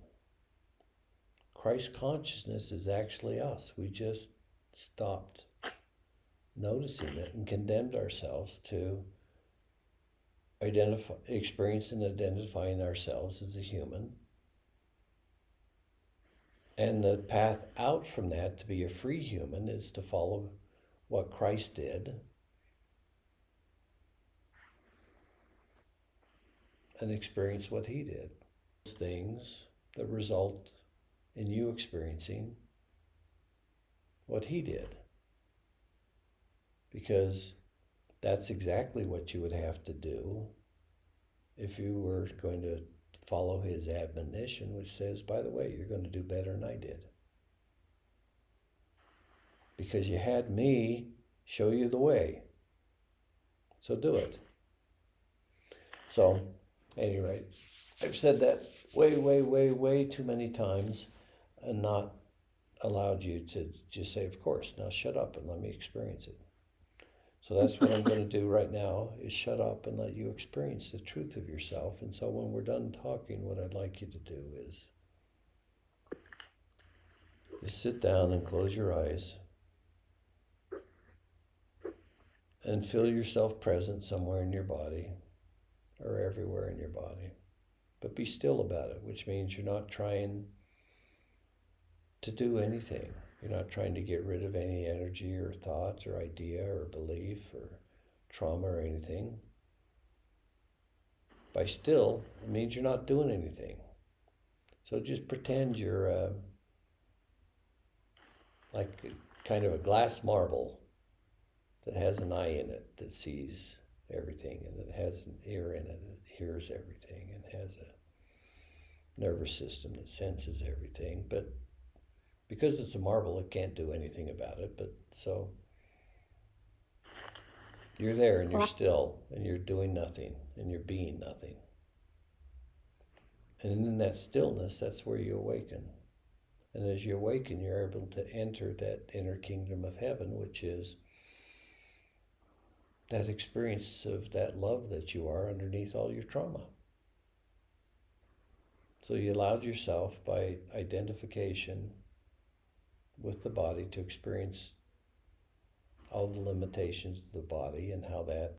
Christ consciousness is actually us. We just stopped noticing it and condemned ourselves to experiencing and identifying ourselves as a human. And the path out from that to be a free human is to follow what Christ did and experience what he did. Things that result in you experiencing what he did. Because that's exactly what you would have to do if you were going to follow his admonition, which says, by the way, you're going to do better than I did. Because you had me show you the way. So do it. So, at any rate, I've said that way too many times and not allowed you to just say, of course, now shut up and let me experience it. So that's what I'm going to do right now, is shut up and let you experience the truth of yourself. And so when we're done talking, what I'd like you to do is sit down and close your eyes and feel yourself present somewhere in your body or everywhere in your body. But be still about it, which means you're not trying to do anything. You're not trying to get rid of any energy or thought or idea or belief or trauma or anything. By still, it means you're not doing anything. So just pretend you're like kind of a glass marble that has an eye in it that sees everything, and that has an ear in it that hears everything, and has a nervous system that senses everything. But because it's a marble, it can't do anything about it. But so you're there and you're still and you're doing nothing and you're being nothing. And in that stillness, that's where you awaken. And as you awaken, you're able to enter that inner kingdom of heaven, which is that experience of that love that you are underneath all your trauma. So you allowed yourself, by identification with the body, to experience all the limitations of the body and how that